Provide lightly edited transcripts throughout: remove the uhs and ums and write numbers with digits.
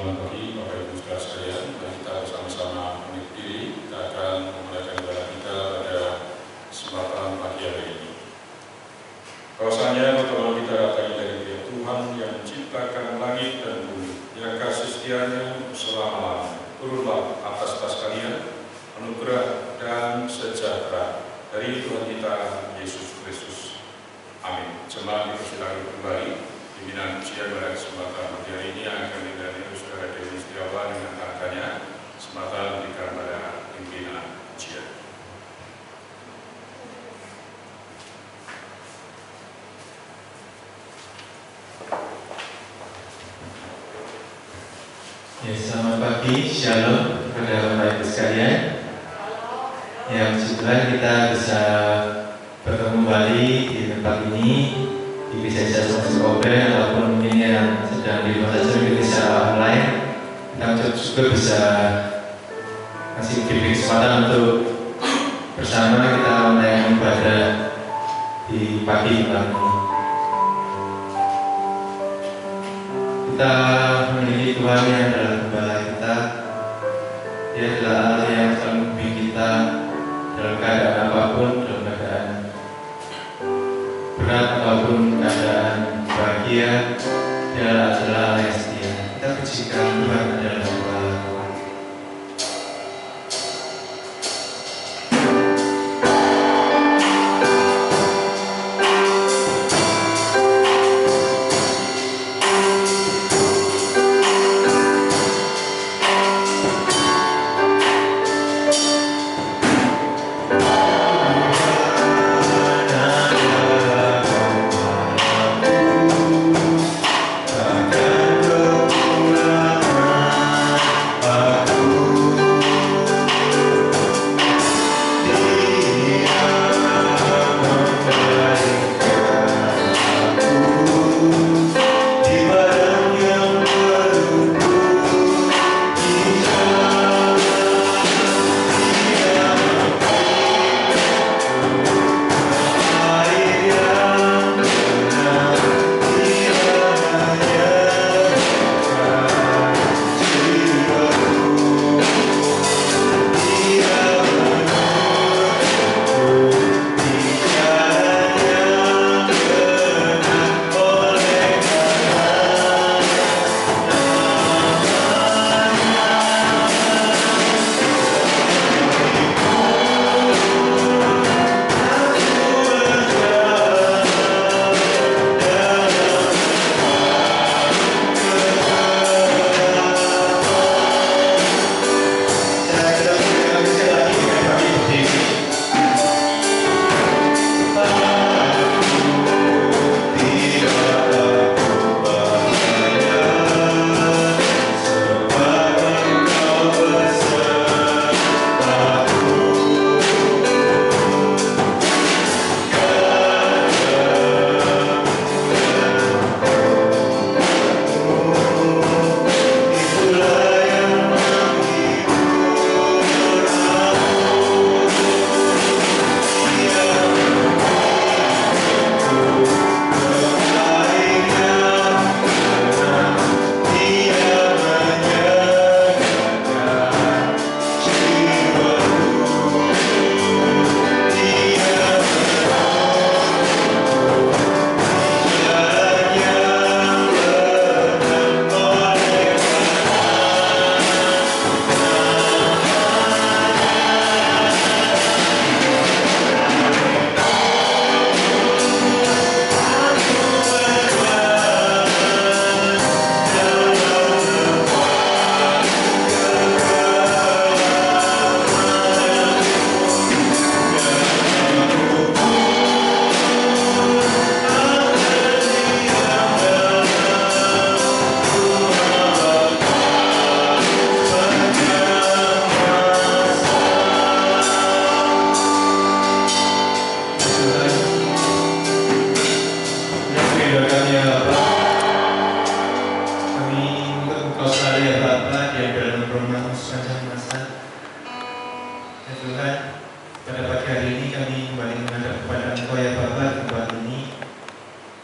Selamat pagi Bapak Ibu saudara sekalian. Mari kita bersama-sama menutup diri. Kita akan memulaikan ibadah kita pada kesempatan pagi hari ini. Bahwasanya pertolongan kita datang dari pihak Tuhan yang menciptakan langit dan bumi, yang kasih setianya selama-lamanya. Turunlah atas kalian anugerah dan sejahtera dari Tuhan kita Yesus Kristus. Amin. Jemaat dipersilakan kembali. Pimpinan ujian pada kesempatan pagi hari ini yang akan dihadiri oleh Saudara Dewi Setiawan dengan kakaknya. Kesempatan diberikan pada pimpinan ujian. Ya, selamat pagi, shalom kepada Bapak Ibu sekalian. Ya, puji Tuhan kita bisa bertemu kembali di tempat ini di Gereja Kobe ataupun mungkin yang sedang di rumah saja mungkin secara online. Kita juga bisa masih diberi kesempatan untuk bersama kita menaikkan ibadah di pagi hari ini. Kita memiliki Tuhan yang adalah gembala kita. Dia adalah Allah yang selalu membimbing kita dalam keadaan apapun, dalam keadaan berat ataupun keadaan bahagia. Dia adalah Allah yang setia. Kita pujikan Tuhan adalah gembala Tuhan.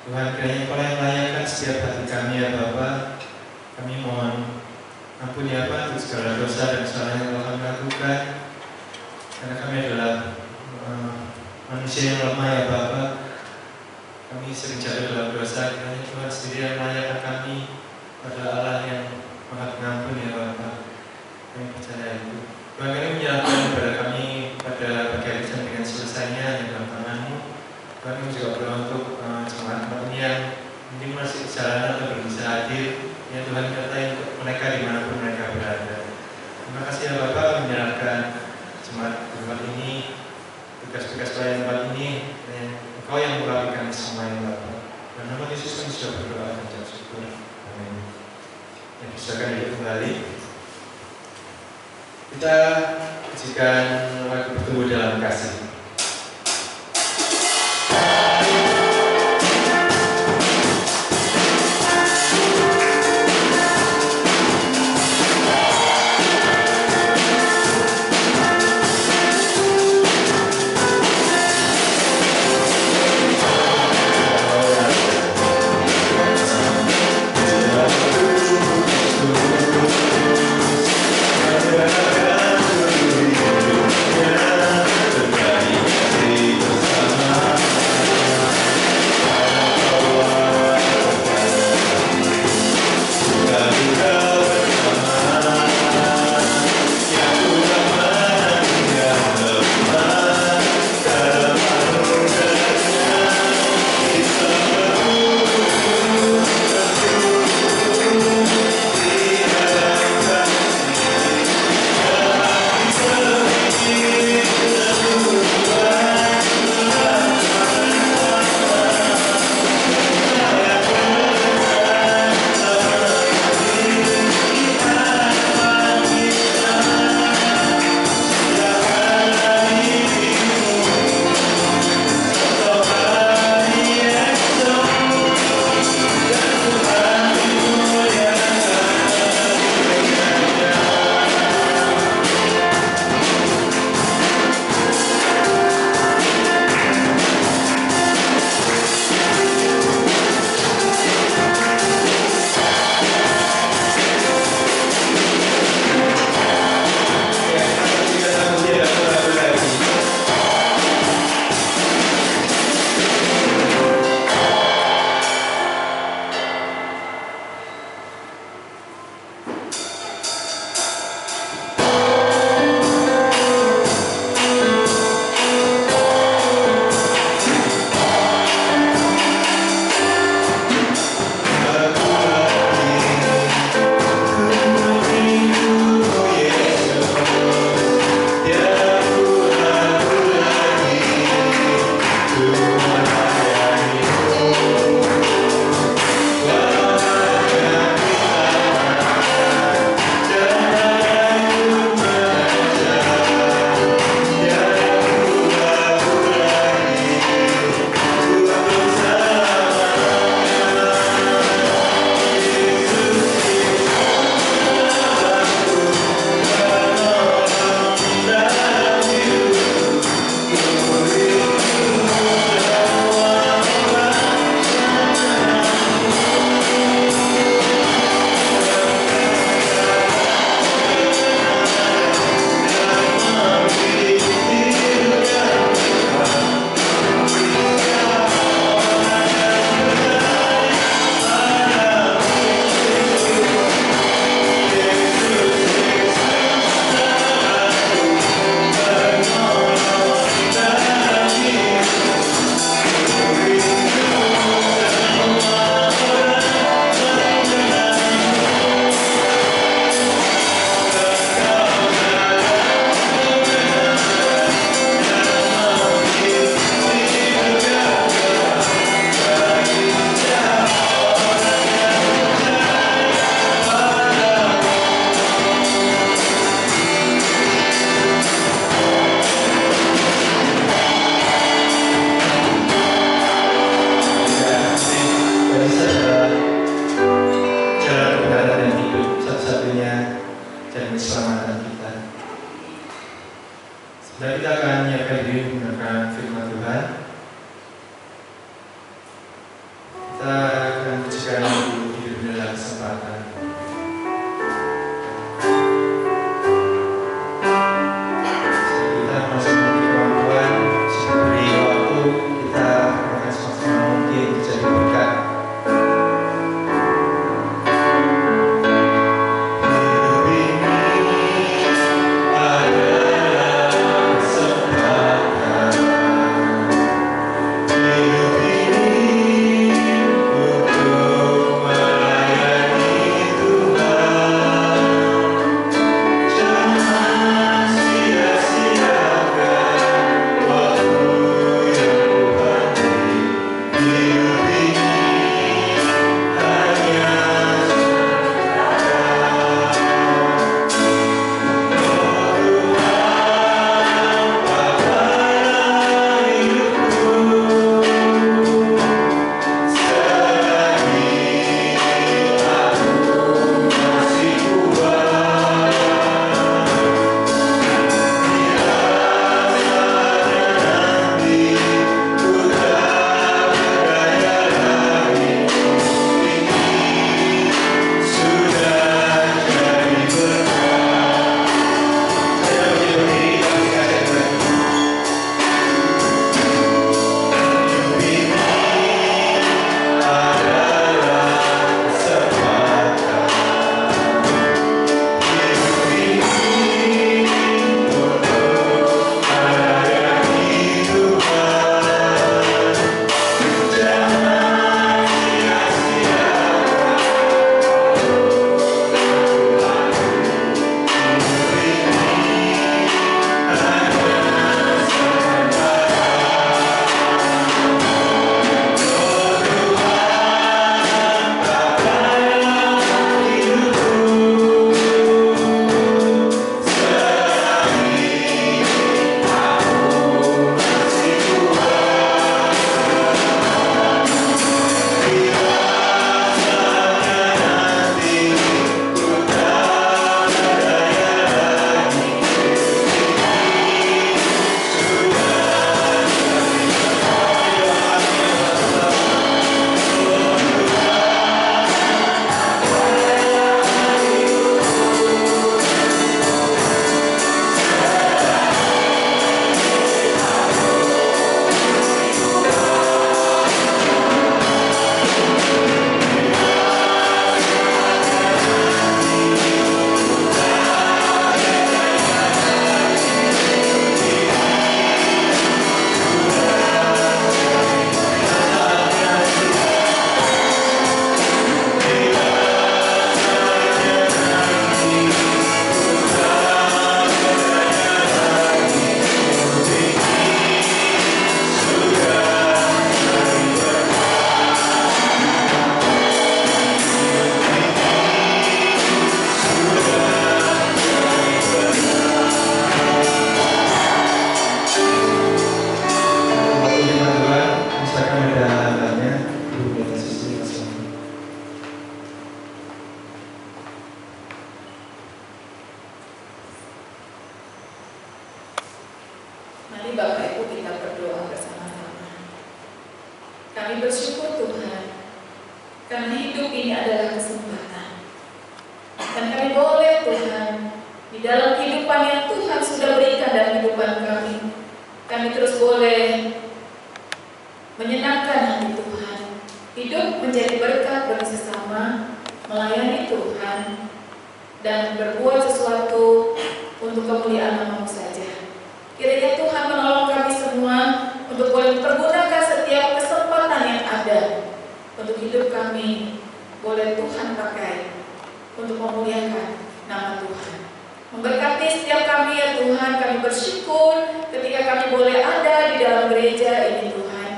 Tuhan, kiranya Engkau yang layakan setiap hati kami ya Bapa. Kami mohon Ampuni ya Pak untuk segala dosa dan kesalahan yang telah kami lakukan, karena kami adalah manusia yang lemah ya Bapak. Kami sering jatuh dalam dosa, kiranya Tuhan sendiri yang melayani kami pada Allah yang Maha Pengampun ya Bapak. Kami percaya itu. Tuhan, kami menyerahkan kepada kami pada pagi hari dengan selesainya yang dalam tangan-Mu. Tuhan, kami juga berdoa untuk jemaat kami yang mungkin masih perjalanan atau belum bisa hadir. Ya Tuhan, nyertai untuk mereka dimanapun mereka berada. Terima kasih ya Bapak, menyerahkan jemaat tempat ini, tugas-tugas pelayanan tempat ini. Engkau yang merapikan semuanya Bapak. Dan nama Yesus kami sudah berdoa dan ucap syukur. Amin. Ya, silakan duduk kembali. Kita pujikan lagu Bertumbuh Dalam Kasih. Dan kita akan menyiapkan diri menggunakan firman Tuhan. Kita akan pujikan lagu Hidup Dalam Kesempatan. Mari Bapak Ibu kita berdoa bersama-sama. Kami bersyukur Tuhan, karena hidup ini adalah kesempatan. Dan kami boleh Tuhan, di dalam kehidupan yang Tuhan sudah berikan dalam kehidupan kami terus boleh menyenangkan hati Tuhan, hidup menjadi berkat bagi sesama, melayani Tuhan, dan berbuat sesuatu untuk kemuliaan nama-Mu saja. Kiranya Tuhan menolong kami semua untuk boleh mempergunakan setiap kesempatan yang ada untuk hidup kami, boleh Tuhan pakai untuk memuliakan nama Tuhan. Memberkati setiap kami ya Tuhan, kami bersyukur ketika kami boleh ada di dalam gereja ini Tuhan.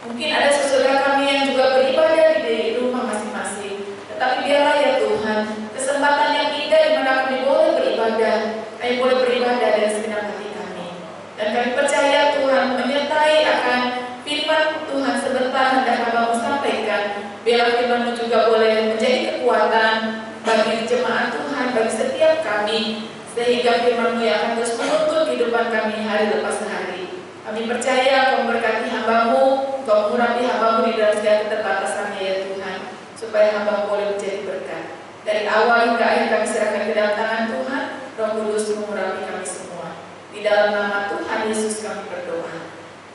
Mungkin ada saudara kami yang juga beribadah di rumah masing-masing, tetapi biarlah ya Tuhan, kesempatan yang indah di mana kami boleh beribadah, kami boleh beribadah dari segenap hati kami. Dan kami percaya Tuhan menyertai akan firman Tuhan sebentar hendak Hamba-Mu sampaikan. Biarlah firman-Mu juga boleh menjadi kekuatan bagi jemaat Tuhan, bagi setiap kami, sehingga firman-Mu yang akan terus menuntun kehidupan kami hari lepas hari. Kami percaya Kau memberkati hamba-Mu, Kau mengurapi hamba-Mu di dalam segala keterbatasannya ya Tuhan, supaya hamba-Mu boleh menjadi berkat. Dari awal hingga akhir kami serahkan ke dalam tangan Tuhan. Roh Kudus mengurapi kami semua. Di dalam nama Tuhan Yesus kami berdoa.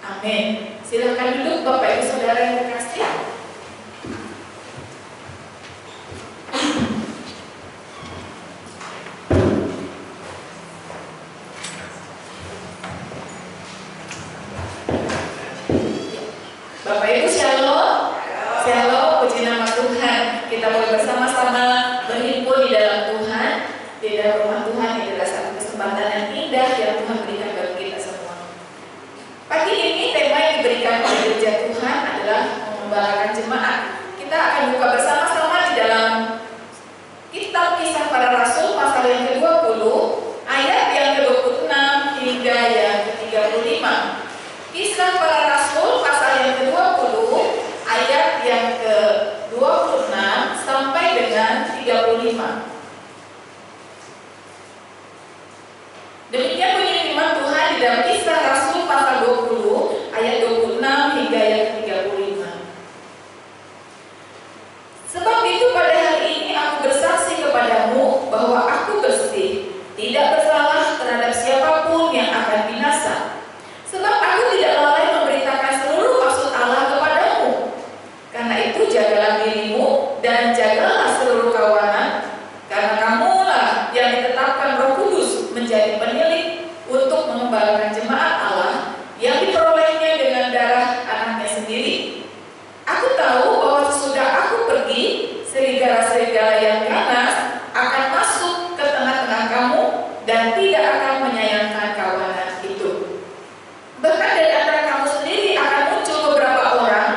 Amin. Silakan duduk Bapak Ibu Saudara yang terkasih. Bapak Ibu Shalom. Shalom, puji nama Tuhan. Kita boleh bersama-sama berhimpun di dalam Tuhan, di dalam rumah Tuhan. Ini adalah satu kesempatan yang indah yang Tuhan berikan bagi kita semua. Pagi ini tema yang diberikan oleh gereja Tuhan adalah mengembalakan jemaat. Kita akan buka bersama-sama di dalam kitab Kisah Para Rasul pasal yang ke-20, ayat yang ke-26 hingga yang ke-35. Kisah Para Rasul pasal yang ke-20, ayat yang ke-26 sampai dengan 35. Demikian bunyi firman Tuhan di dalam Kisah Rasul pasal 20 ayat 26 hingga yang ke-35. Sebab itu pada hari ini aku bersaksi kepadamu bahwa aku bersih, tidak bersalah terhadap siapapun yang akan binasa. Sebab aku tidak lalai memberitakan seluruh maksud Allah kepadamu. Karena itu jagalah dirimu dan jagalah seluruh kawanan, karena kamulah yang ditetapkan Roh Kudus menjadi penilik untuk mengembalakan jemaat Allah yang diperolehnya dengan darah anaknya sendiri. Aku tahu bahwa sesudah aku pergi, serigala-serigala yang ganas akan masuk ke tengah-tengah kamu dan tidak akan menyayangkan kawanan itu. Bahkan dari antara kamu sendiri akan muncul beberapa orang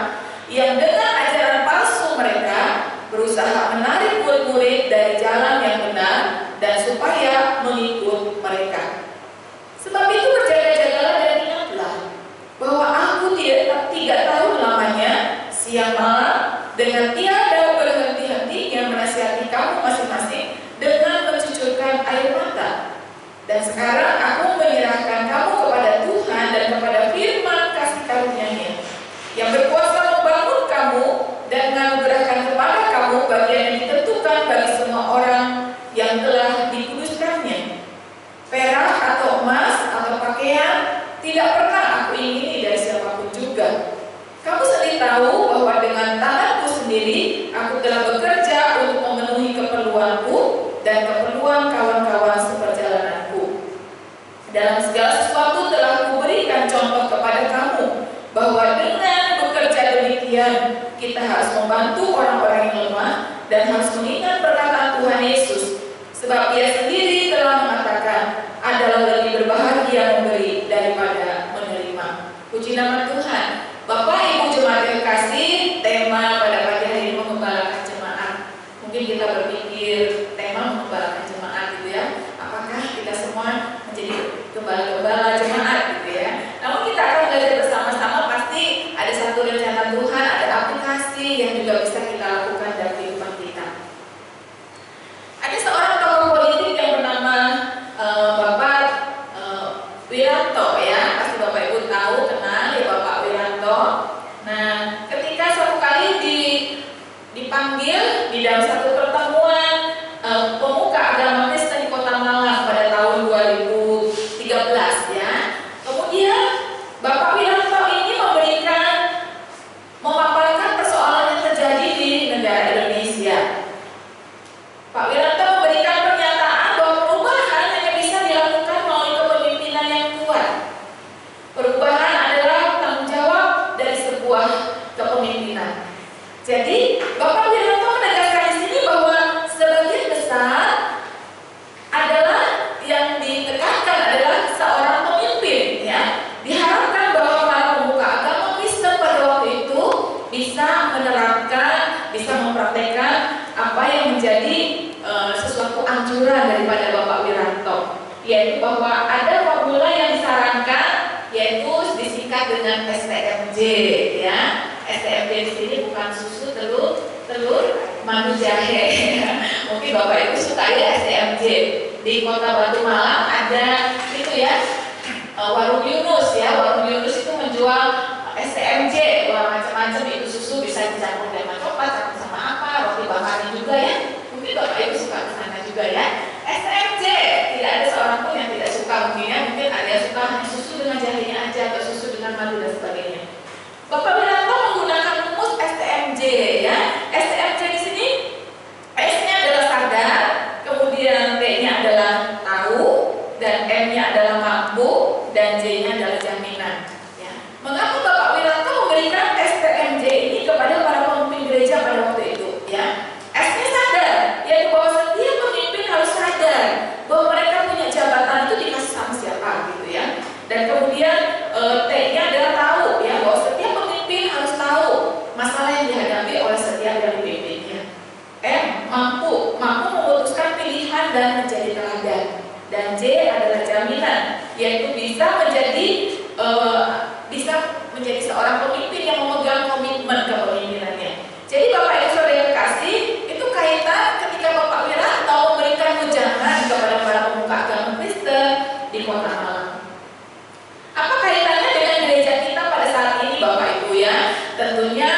yang dengan ajaran palsu mereka berusaha menarik murid-murid dari jalan yang benar dan supaya mengikut mereka. Sebab itu berjaga-jagalah dan ingatlah bahwa aku tidak tahu lamanya siang malam dengan tiada berhenti-hentinya menasihati kamu masing-masing dengan mencucurkan air mata. Dan sekarang aku menyerahkan kamu kepada Tuhan dan kepada firman kasih karunia-Nya yang berkuasa membangun kamu dan menganugerahkan kepada kamu bagian yang ditentukan bagi semua orang yang telah dikuduskannya. Perak atau emas atau pakaian tidak pernah aku ingini dari siapapun juga. Kamu sendiri tahu bahwa dengan tanganku sendiri aku telah bekerja untuk memenuhi keperluanku dan keperluan kawan-kawan seperjalananku. Dalam segala sesuatu telah kuberikan contoh kepada kamu bahwa dengan bekerja demikian kita harus membantu orang-orang yang lemah dan harus mengingat perkataan Tuhan Yesus, sebab Ia sendiri telah mengatakan adalah lebih berbahagia memberi daripada menerima. Puji nama Tuhan. Bapak Ibu jemaat yang kasih, tema pada pagi hari ini mengembalakan jemaat. Mungkin kita berpikir tema mengembalakan jemaat gitu ya. Apakah kita semua menjadi gembala-gembala jemaat gitu ya? Namun kita akan belajar bersama-sama, pasti ada satu rencana Tuhan, ada aplikasi yang juga bisa kita lakukan dalam kehidupan kita. Ada anjuran daripada Bapak Wiranto, yaitu bahwa ada formula yang disarankan, yaitu disingkat dengan STMJ, ya. STMJ di sini bukan susu, telur, madu, jahe. Mungkin Bapak Ibu suka ya STMJ. Di Kota Batu Malang ada itu ya, Warung Yunus ya. Warung Yunus itu menjual STMJ, wah macam-macam itu susu, bisa dicampur dengan coklat, campur sama apa, roti bakar juga ya. Mungkin Bapak Ibu suka ke sana juga ya. STMJ, tidak ada seorang pun yang tidak suka mungkin ya. Mungkin ada yang suka hanya susu dengan jahenya aja atau susu dengan madu dan sebagainya. Bapak Wiranto menggunakan rumus STMJ ya. STMJ di sini S-nya adalah sadar, kemudian T-nya adalah tahu, dan M-nya adalah mampu, dan J-nya adalah jaminan. Ya. Mengapa Bapak Wiranto memberikan STMJ ini kepada para pemimpin gereja pada waktu itu? Ya. S-nya sadar, yaitu bahwa setiap pemimpin harus sadar bahwa mereka punya jabatan itu dikasih sama siapa gitu ya. Dan kemudian T-nya adalah tahu ya, bahwa setiap pemimpin harus tahu masalah yang dihadapi oleh setiap dari pemimpinnya. M, mampu memutuskan pilihan dan menjadi teladan. Dan J adalah jaminan, yaitu bisa menjadi seorang pemimpin yang memegang komitmen kepemimpinannya. Jadi Bapak Ibu Saudara yang kasih, itu kaitan ketika Bapak Wiranto memberikan ujangan kepada para pemuka agama Kristen di Kota Malang. Apa kaitannya dengan gereja kita pada saat ini Bapak Ibu ya? Tentunya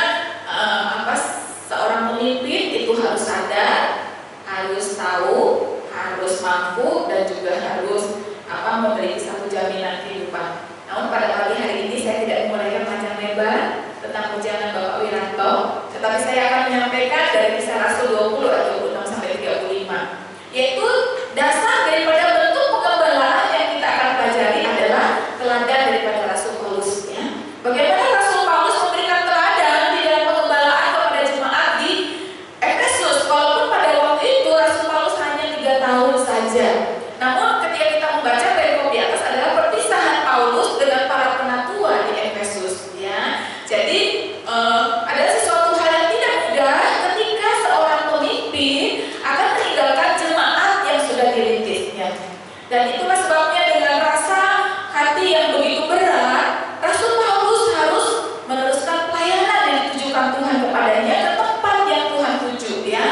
seorang pemimpin itu harus sadar, harus tahu, harus mampu, dan juga harus memiliki satu jaminan kehidupan. Namun pada pagi hari ini saya tidak menguraikan panjang lebar tentang ujangan Bapak Wiranto, tetapi saya akan menyampaikan dari Kisah Rasul 20 ayat 26 sampai 35, yaitu dasar daripada bentuk pengembalaan yang kita akan pelajari adalah teladan daripada Rasul Paulus ya. Bagaimana Rasul Paulus memberikan teladan di dalam pengembalaan kepada jemaat di Efesus, walaupun pada waktu itu Rasul Paulus hanya 3 tahun saja. Namun ketika kita membaca perikop di atas adalah perpisahan Paulus dengan para penatua di Efesus ya. Jadi ada sesuatu hal yang tidak mudah ketika seorang pemimpin akan meninggalkan jemaat yang sudah dirintisnya. Dan itulah sebabnya dengan rasa hati yang begitu berat, Rasul Paulus harus meneruskan pelayanan yang ditujukan Tuhan kepadanya ke tempat yang Tuhan tuju ya.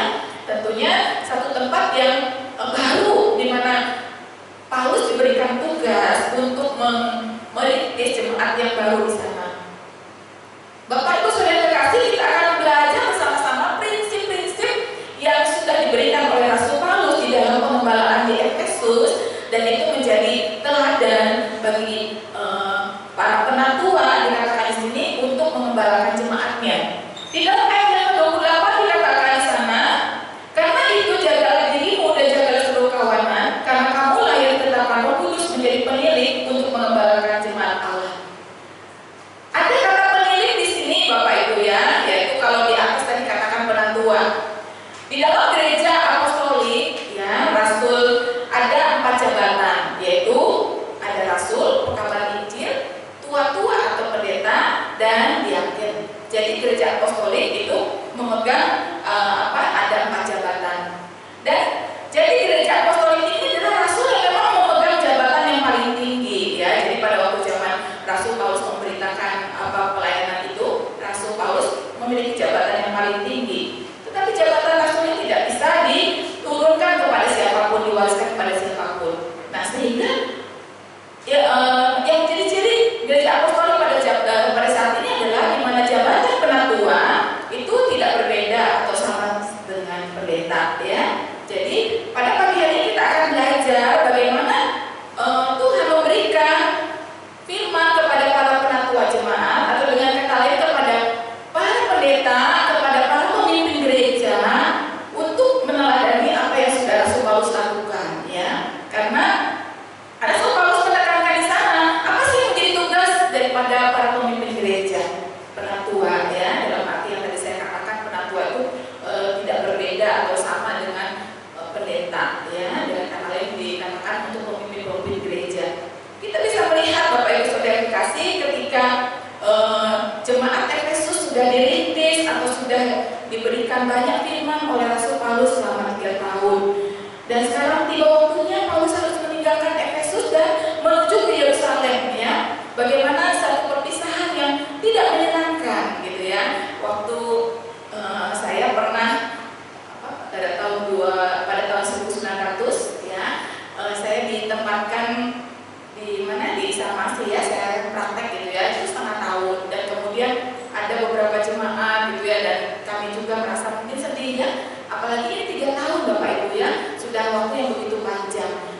Tentunya satu tempat yang baru di mana Paulus diberikan tugas untuk merintis jemaat yang baru di sana. Bapak Ibu Saudara terkasih, kita akan belajar bersama-sama prinsip-prinsip yang sudah diberikan oleh Rasul Paulus di dalam pengembalaan di Efesus, dan itu menjadi teladan bagi para penatua dikatakan di sini untuk mengembalakan jemaatnya. Di dalam ayat yang ke-28 dikatakan di sana, karena itu jagalah dirimu dan jagalah seluruh kawanan, karena kamu lahir tetapkan Roh Kudus menjadi penilik untuk mengembalakan jemaat Allah. Ada kata penilik di sini Bapak Ibu ya, yaitu kalau di atas tadi katakan penatua. Di dalam gereja apostolik ya, rasul ada 4 jabatan, yaitu ada rasul, pekabar Injil, tua-tua atau pendeta, dan diaken. Jadi gereja apostolik itu memegang ada 4 jabatan. Dan jadi gereja apostolik ini adalah rasul yang memang memegang jabatan yang paling tinggi ya. Jadi pada waktu zaman Rasul Paulus memberitakan pelayanan itu, Rasul Paulus memiliki jabatan yang paling tinggi. Tetapi jabatan rasul ini tidak bisa diturunkan kepada siapapun, diwariskan kepada siapapun. Nah sehingga yang ciri-ciri gereja apostolik pada saat ini adalah di mana jabatan penatua itu tidak berbeda atau sama dengan pendeta ya. Jadi pada pagi hari ini kita akan belajar bagaimana Tuhan memberikan firman kepada para penatua jemaat, atau dengan kata lain kepada para pendeta, kepada para pemimpin gereja untuk meneladani apa yang sudah Rasul Paulus lakukan ya. Karena Rasul Paulus menekankan di sana apa sih yang menjadi tugas daripada para pemimpin gereja, penatua ya. Dalam arti yang tadi saya katakan, penatua itu tidak berbeda atau sama dengan pendeta ya. Dengan kata lain dikatakan untuk pemimpin gereja. Kita bisa melihat Bapak Ibu Saudara dikasih ketika jemaat Efesus sudah dirintis atau sudah diberikan banyak firman oleh Rasul Paulus selama 3 tahun. Dan sekarang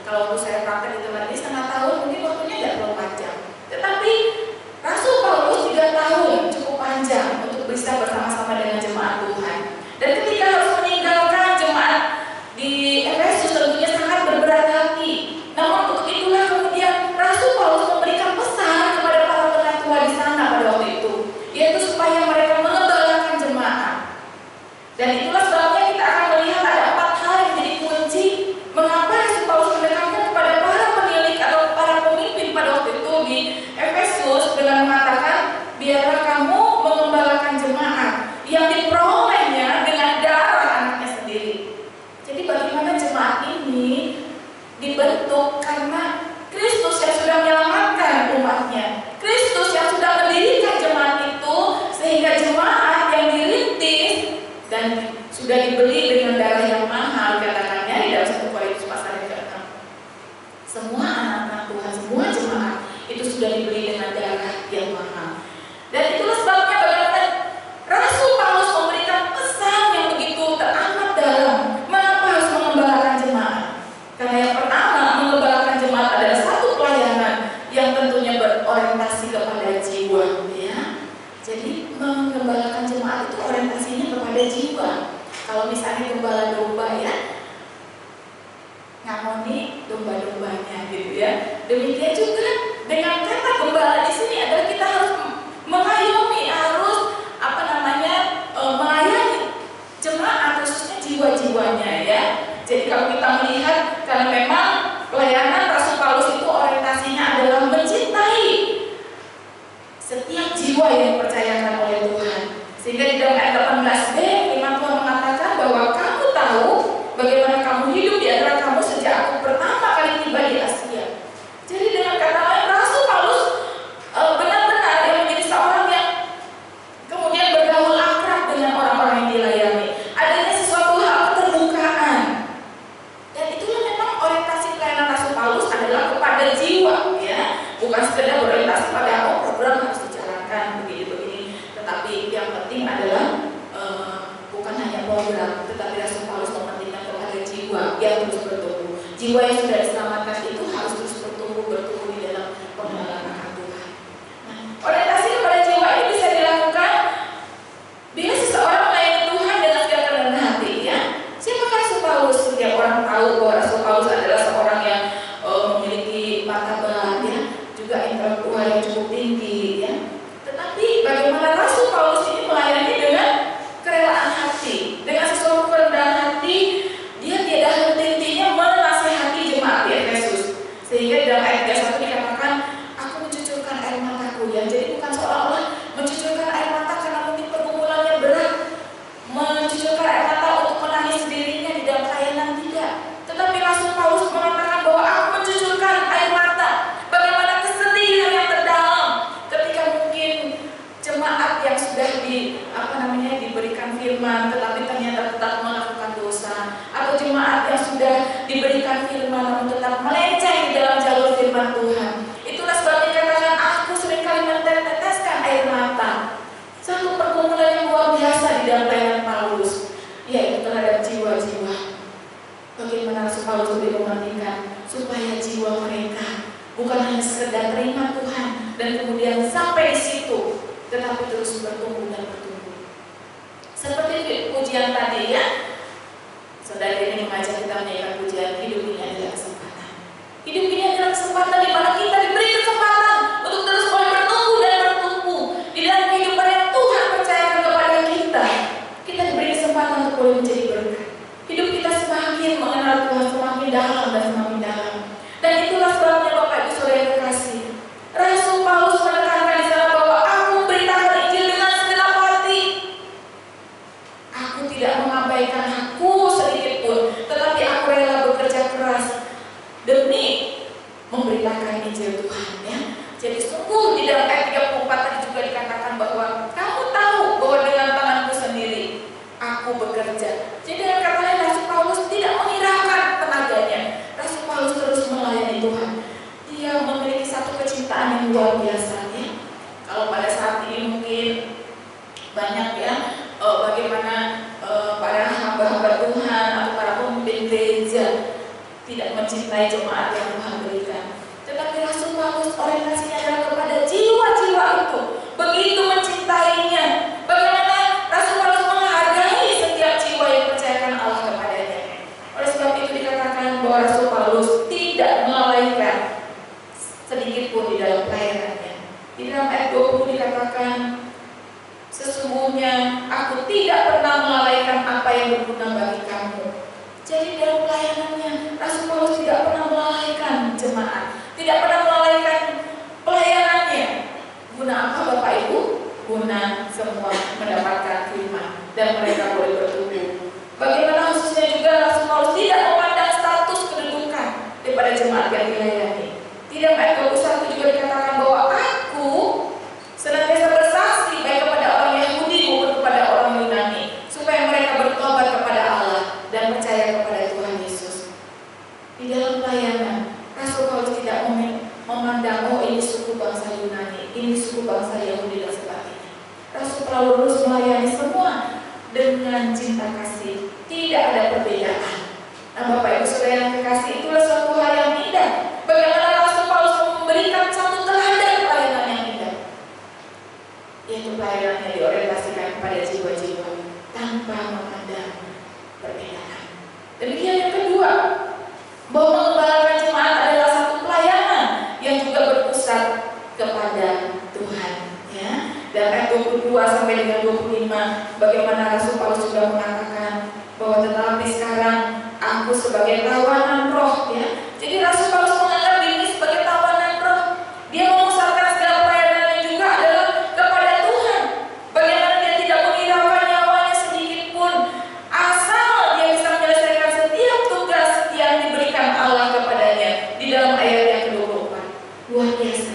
Kalau waktu saya praktek di tempat ini 1,5 tahun, mungkin waktunya tidak terlalu panjang. Tetapi Rasul Paulus 3 tahun cukup panjang untuk bisa bersama-sama dengan jemaat Tuhan. Dan ketika harus meninggalkan jemaat di Efesus tentunya sangat berberat hati. Namun untuk itulah kemudian Rasul Paulus memberikan pesan kepada para penatua di sana pada waktu itu, yaitu supaya mereka mengembalakan jemaat. Dan itulah sebabnya kita akan melihat ada 4 hal yang menjadi kunci mengapa Rasul Paulus menekankan kepada para penilik atau para pemimpin pada waktu itu di Efesus dengan mengatakan, biarlah kamu mengembalakan jemaat yang diperolehnya dengan darah anaknya sendiri. Jadi bagaimana jemaat ini dibentuk karena Kristus yang sudah menyelamatkan umatnya, Kristus yang sudah mendirikan jemaat itu, sehingga jemaat yang dirintis dan sudah dibeli dengan darah yang mahal, katakannya di dalam 1 Korintus pasal yang ke-6. Semua anak-anak Tuhan, semua jemaat itu sudah dibeli dengan darah yang mahal. Dan itulah sebabnya bagaimana Rasul Paulus memberikan pesan yang begitu teramat dalam mengapa harus mengembalakan jemaat. Karena yang pertama, mengembalakan jemaat adalah satu pelayanan yang tentunya berorientasi kepada jiwa, ya. Jadi mengembalakan jemaat itu orientasinya kepada jiwa. Kalau misalnya gembala domba, ya, ngamoni domba-dombanya, gitu ya. Demikian juga dengan kata gembala di sini adalah kita harus mengayomi, harus melayani jemaat, khususnya jiwa-jiwanya, ya. Jadi kalau kita melihat, karena memang pelayanan Rasul Paulus itu orientasinya adalah mencintai setiap jiwa yang dipercayakan oleh Tuhan. Sehingga di dalam ayat 18b, firman Tuhan mengatakan bahwa kamu tahu bagaimana kamu hidup di antara kamu sejak aku pertama kali tiba di Asia. Jadi dengan kata lain, Rasul Paulus benar-benar yang menjadi seorang yang kemudian bergaul akrab dengan orang-orang yang dilayani. Adanya sesuatu hal keterbukaan. Dan itulah memang orientasi pelayanan Rasul Paulus adalah kepada jiwa, ya. Bukan sekedar berorientasi pada program harus dijalankan begini-begini. Tetapi yang penting adalah bukan hanya program, tetapi Rasul Paulus mementingkan kepada jiwa yang terus bertumbuh. Jiwa yang sudah diselamatkan itu harus terus bertumbuh di dalam pengenalan akan Tuhan. Nah, orientasi kepada jiwa ini bisa dilakukan bila seseorang melayani Tuhan dengan segala kerendahan hati, ya. Siapakah Rasul Paulus? Setiap orang tahu bahwa Rasul Paulus adalah seorang yang memiliki martabat, ya, juga intelektual yang cukup tinggi, ya. Tetapi bagaimana Rasul Paulus ini melayani dengan kerelaan hati, dengan sesuatu kerendahan hati, dia tidak henti-hentinya menasihati jemaat di Efesus. Sehingga dalam ayat 31 dikatakan, aku mencucurkan air mataku, ya. Jadi bukan seolah-olah mencucurkan air mata karena mungkin pergumulannya berat, mencucurkan air mata untuk menangis dirinya di dalam pelayanan, tidak. Tetapi Rasul Paulus mengatakan bahwa aku mencucurkan air mata. Bagaimana kesedihan yang terdalam ketika mungkin jemaat yang sudah diberikan firman tetapi ternyata tetap melakukan dosa, atau jemaat yang sudah diberikan firman namun tetap melenceng di dalam jalur firman Tuhan. Itulah sebabnya dikatakan aku seringkali meneteskan air mata. Satu pergumulan yang luar biasa di dalam pelayanan Paulus, yaitu terhadap jiwa-jiwa. Bagaimana Rasul Paulus lebih mementingkan supaya jiwa mereka bukan hanya sekedar terima Tuhan dan kemudian sampai di situ, tetapi terus bertumbuh dan bertumbuh. Seperti pujian tadi, ya, saudara ini mengajak kita menyanyikan pujian hidup ini adalah kesempatan. Hidup ini adalah kesempatan di mana kita diberi kesempatan untuk terus boleh bertumbuh dan bertumbuh di dalam kehidupan yang Tuhan percayakan kepada kita. Kita diberi kesempatan untuk boleh menjadi berkat. Hidup kita semakin mengenal Tuhan, semakin dalam dan semakin dalam. Dan itulah sebabnya Bapak Ibu Saudara yang terkasih, Rasul Paulus menekankan di sana bahwa aku memberitakan Injil dengan segenap hati. Aku tidak mengabaikan hakku sedikit pun, tetapi aku rela bekerja keras demi memberitakan Injil Tuhan, ya. Jadi sungguh di dalam ayat 34 tadi juga dikatakan bahwa kamu tahu bahwa dengan tanganku sendiri aku bekerja. Jadi dengan kata lain, Rasul Paulus tidak menghiraukan tenaganya. Rasul Paulus terus melayani Tuhan. Dia memiliki satu kecintaan yang luar biasa, ya. Kalau pada saat ini mungkin banyak, ya, bagaimana para hamba-hamba Tuhan atau para pemimpin gereja tidak tidak mencintai jemaat yang Tuhan berikan. Tetapi Rasul Paulus orientasinya adalah kepada jiwa-jiwa itu. Begitu mencintainya. Bagaimana Rasul Paulus menghargai setiap jiwa yang percayakan Allah kepadanya. Oleh sebab itu dikatakan bahwa Rasul Paulus tidak melalaikan sedikit pun di dalam pelayanannya. Di dalam ayat 20 dikatakan, sesungguhnya aku tidak pernah melalaikan apa yang berguna bagi kamu. Jadi dalam pelayanannya Rasul Paulus tidak pernah melalaikan jemaat, tidak pernah melalaikan pelayanannya. Guna apa Bapak Ibu? Guna semua mendapatkan firman dan mereka boleh bertumbuh. Bagaimana khususnya juga Rasul Paulus tidak memandang status kedudukan daripada jemaat yang dilayani. Di dalam ayat 21 juga dikatakan bahwa aku senantiasa bersaksi baik kepada orang Yahudi maupun kepada orang Yunani, supaya mereka bertobat kepada Allah dan percaya kepada Tuhan Yesus. Di dalam pelayanan, Rasul Paulus tidak memandang, oh ini suku bangsa Yunani, ini suku bangsa Yahudi dan sebagainya. Rasul Paulus melayani semua dengan cinta kasih, tidak ada perbedaan. Nah, Bapak Ibu Saudara yang kekasih, itulah suatu hal yang indah. Bagaimana Rasul Paulus memberikan satu teladan pelayanan yang indah, yaitu pelayanan yang diorientasikan kepada jiwa-jiwa tanpa memandang perbedaan. Demikian yang kedua, bahwa mengembalakan jemaat adalah satu pelayanan yang juga berpusat kepada Tuhan. Ya. Dan ayat 22 sampai dengan 25, bagaimana Rasul Paulus sudah mengatakan bahwa tetapi sekarang aku sebagai tawanan roh. Ya. Jadi Rasul Paulus menganggap diri sebagai tawanan roh. Dia memusatkan segala pelayanannya juga adalah kepada Tuhan. Bagaimana dia tidak menghiraukan nyawanya sedikit pun, asal dia bisa menyelesaikan setiap tugas yang diberikan Allah kepadanya. Di dalam ayat yang ke-24, luar biasa.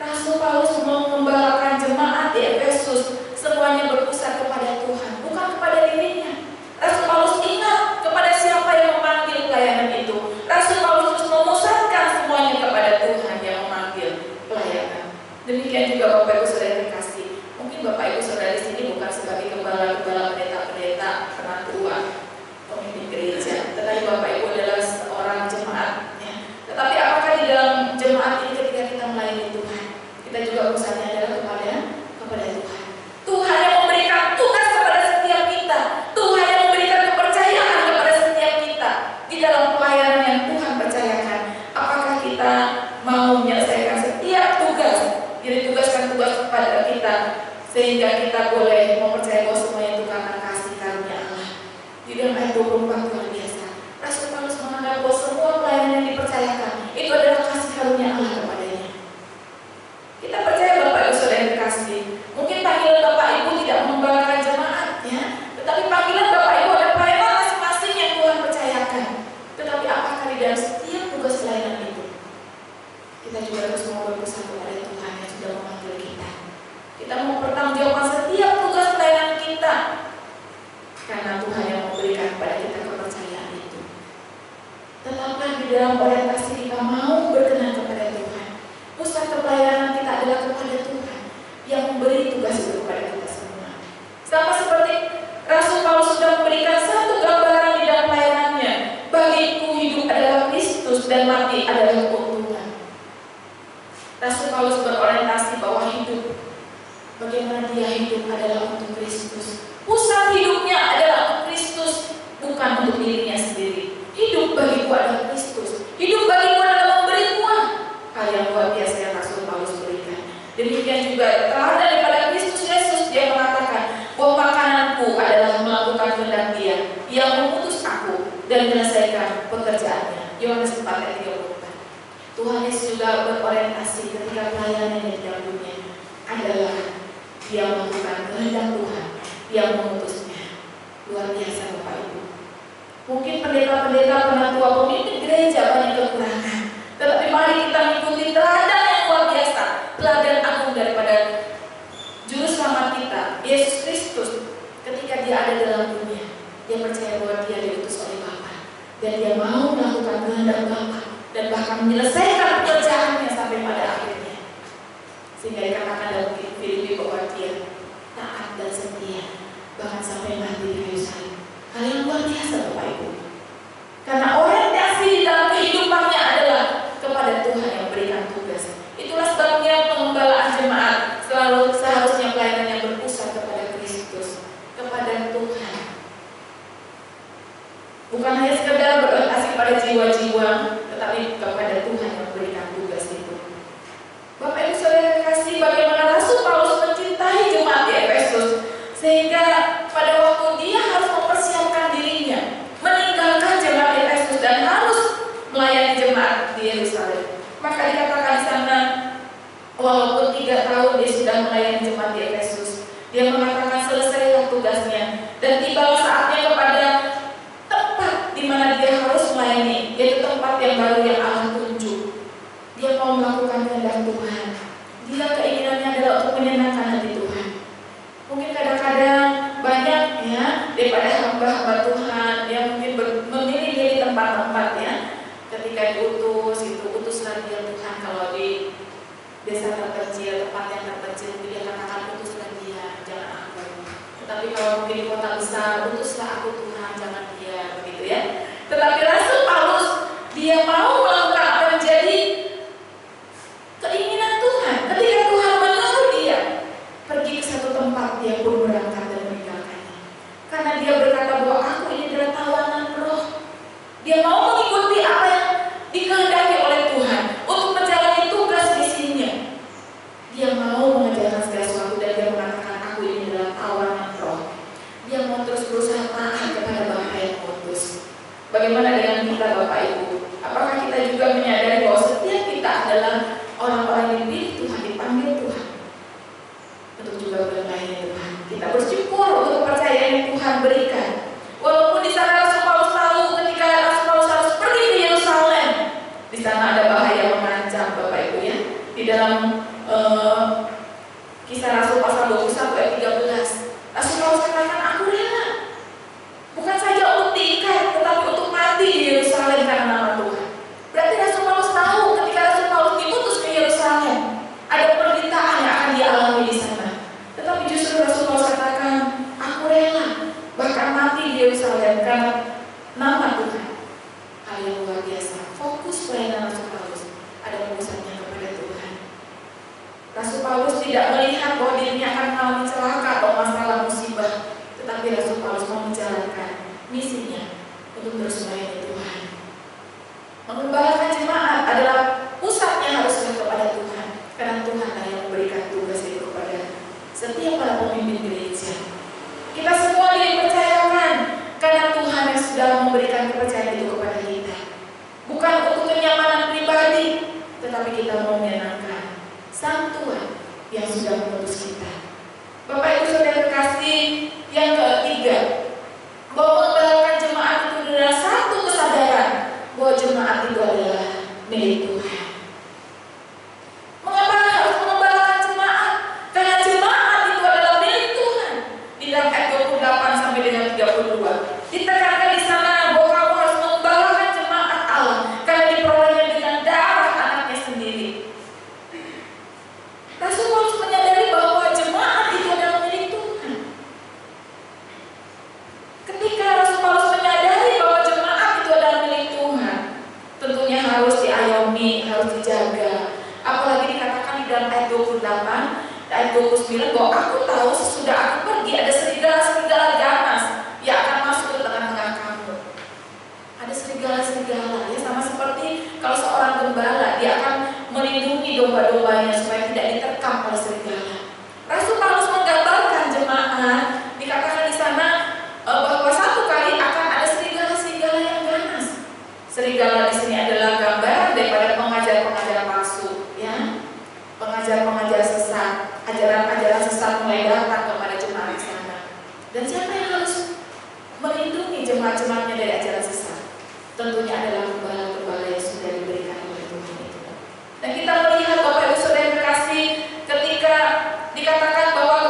Rasul Paulus mengembalakan jemaat di Efesus, semuanya berpusat kepada Tuhan, bukan kepada dirinya. Rasul Paulus ingat kepada siapa yang memanggil pelayanan itu. Rasul Paulus terus memusatkan semuanya kepada Tuhan yang memanggil pelayanan. Demikian juga Bapak Ibu Saudara yang dikasih. Mungkin Bapak Ibu Saudara di sini bukan sebagai gembala-gembala, pendeta-pendeta, penatua, pemimpin gereja, tetapi Bapak Ibu adalah seorang jemaat. Ya. Tetapi apakah di dalam jemaat ini ketika kita melayani Tuhan, kita juga urusannya adalah kepada Tuhan. Tuhan yang memberikan tugas kepada setiap kita. Tuhan yang memberikan kepercayaan kepada setiap kita di dalam pelayanan yang Tuhan percayakan. Apakah kita mau menyelesaikan setiap tugas, ditugaskan tugas kepada kita, sehingga kita boleh mempercayai bahwa semuanya itu karena kasih karunia Allah. Di dalam ayat 24 luar biasa, Rasul Paulus menganggap bahwa semua pelayanan yang dipercayakan itu adalah kasih karunia Allah kepadanya. Kita percaya Bapak Ibu Saudara yang dikasih, mungkin panggilan Bapak Ibu tidak mengembalakan jemaat, ya, tetapi panggilan Bapak Ibu ada pelayanan masing-masing yang Tuhan percayakan. Tetapi apakah di dalam setiap tugas pelayanan itu kita juga harus mau berpesan kepada Tuhan yang sudah memanggil kita? Kita mau bertanggungjawabkan setiap tugas pelayanan kita, karena Tuhan yang memberikan kepada kita kepercayaan itu. Tetaplah di dalam orientasi kita mau berkenan kepada Tuhan. Pusat pelayanan kita adalah kepada Tuhan yang memberi tugas itu kepada kita semua. Sama seperti Rasul Paulus sudah memberikan satu gambaran di dalam pelayanannya. Bagiku hidup adalah Kristus dan mati adalah keuntungan. Rasul Paulus berorientasi bahwa hidup, bagaimana dia hidup adalah untuk Kristus. Pusat hidupnya adalah untuk Kristus, bukan untuk dirinya sendiri. Hidup bagiku adalah Kristus. Hidup bagiku adalah memberi buah. Hal yang luar biasa yang Rasul Paulus berikan. Demikian juga teladan daripada Kristus Yesus, dia mengatakan bahwa makananku adalah melakukan kehendak Dia yang mengutus aku dan menyelesaikan pekerjaannya. Yohanes 4 ayat 34. Tuhan Yesus juga berorientasi ketika pelayanannya di dalam dunia adalah Dia melakukan kehendak Tuhan yang mengutusnya. Luar biasa Bapak Ibu. Mungkin pendeta-pendeta, penatua, pemimpin gereja banyak kekurangan, tetapi mari kita mengikuti teladan yang luar biasa, teladan agung daripada Juru Selamat kita, Yesus Kristus. Ketika Dia ada dalam dunia, Dia percaya bahwa Dia diutus oleh Bapa, dan Dia mau melakukan kehendak Bapa dan bahkan menyelesaikan pekerjaannya sampai pada akhirnya. Sehingga dikatakan dalam Filipi bahwa Dia taat dan setia, bahkan sampai mati di kayu salib. Hal yang luar biasa Bapak Ibu. Karena orientasi di dalam jiwa-jiwa, tetapi kepada Tuhan yang memberikan tugas itu. Bapak Ibu Saudara kasih, bagaimana Rasul Paulus mencintai jemaat di Efesus, sehingga pada waktu dia harus mempersiapkan dirinya, meninggalkan jemaat di Efesus dan harus melayani jemaat di Yerusalem. Maka dikatakan di sana, walaupun 3 tahun dia sudah melayani jemaat di Efesus, dia mengatakan selesailah tugasnya dan tiba saatnya kepada tempat di mana dia harus melayani, yaitu tempat yang baru yang Allah tunjuk. Dia mau melakukan kehendak Tuhan. Dia keinginannya adalah untuk menyenangkan hati Tuhan. Mungkin kadang-kadang banyak ya daripada hamba-hamba Tuhan yang mungkin memilih dari tempat-tempat ya. Ketika diutus itu, utuslah dia Tuhan. Kalau di desa terpencil, tempat yang terpencil, dia katakan utuslah dia, jangan aku. Tetapi kalau mungkin di kota besar, utuslah aku Tuhan, jangan dia, begitu ya. Tetapi Rasul Paulus dia mau melakukan apa yang menjadi keinginan Tuhan. Ketika Tuhan menyuruh dia pergi ke satu tempat, dia pun berangkat dan meninggalkannya. Karena dia berkata bahwa aku ini adalah tawanan roh. Dia mau mengikuti apa yang dikehendaki oleh Tuhan untuk menjalani tugas misinya. Dia mau mengerjakan segala sesuatu dan dia mengatakan aku ini adalah tawanan roh. Dia mau terus berusaha taat kepada Bapa yang mengutus. Bagaimana dengan kita Bapak Ibu? Apakah kita juga menyadari bahwa setiap kita adalah orang-orang yang dipilih Tuhan, dipanggil Tuhan untuk juga melayani Tuhan? Kita bersyukur untuk kepercayaan yang Tuhan berikan. Walaupun di sana Rasul Paulus tahu ketika Rasul Paulus harus pergi ke Yerusalem, di sana ada bahaya mengancam Bapak Ibu ya. Di dalam Kisah Rasul pasal 21 ayat 13, Rasul Paulus katakan aku rela bukan saja untuk diikat, tetapi untuk mati di Yerusalem karena nama Tuhan. Berarti Rasul Paulus tahu ketika Rasul Paulus diutus ke Yerusalem ada penderitaan yang akan dialami di sana. Tetapi justru Rasul Paulus katakan aku rela bahkan mati di Yerusalem karena nama Tuhan. Hal yang luar biasa. Fokus pelayanan Rasul Paulus ada fokusnya kepada Tuhan. Rasul Paulus tidak melihat bahwa dirinya akan mengalami celaka atau masalah musibah, tetapi Rasul Paulus mau menjalankan misinya untuk terus melayani Tuhan. Mengembalakan jemaat adalah pusatnya harusnya kepada Tuhan, karena Tuhan yang memberikan tugas itu kepada setiap para pemimpin gereja. Kita semua dipercayakan karena Tuhan yang sudah memberikan kepercayaan itu kepada kita. Bukan untuk kenyamanan pribadi, tetapi kita mau menyenangkan Sang Tuhan yang sudah mengutus kita. Bapak Ibu Saudara kasih, yang ketiga, bahwa mengembalakan jemaat itu adalah satu kesadaran bahwa jemaat itu adalah milik Tuhan. Mengapa harus mengembalakan jemaat? Karena jemaat itu adalah milik Tuhan. Di dalam ayat 28 sampai dengan 32 ditekankan di sana bahwa kamu harus mengembalakan jemaat Allah karena diperolehnya dengan darah anaknya sendiri. Rasul Paulus menyadari bahwa jemaat itu adalah milik Tuhan. Ketika Rasul Paulus menyadari bahwa jemaat itu adalah milik Tuhan, tentunya harus diayomi, harus dijaga. Apalagi dikatakan di dalam ayat 28, ayat 29 bahwa aku tahu sesudah aku pergi ada serigala-serigala ganas yang akan masuk ke tengah-tengah kamu. Ada serigala-serigala ya, sama seperti kalau seorang gembala dia akan melindungi domba-dombanya supaya tidak diterkam oleh serigala. Rasul Paulus menggambarkan jemaat, dikatakan di sana bahwa satu kali akan ada serigala-serigala yang ganas. Serigala di sini adalah gambaran daripada pengajar-pengajar palsu, ya, pengajar-pengajar sesat, ajaran-ajaran sesat mulai datang kepada jemaat di sana. Dan siapa yang harus melindungi jemaat-jemaatnya dari ajaran sesat? Tentunya adalah gembala-gembala yang sudah diberikan oleh Tuhan itu. Dan kita melihat Bapak Ibu Saudara yang terkasih, ketika dikatakan bahwa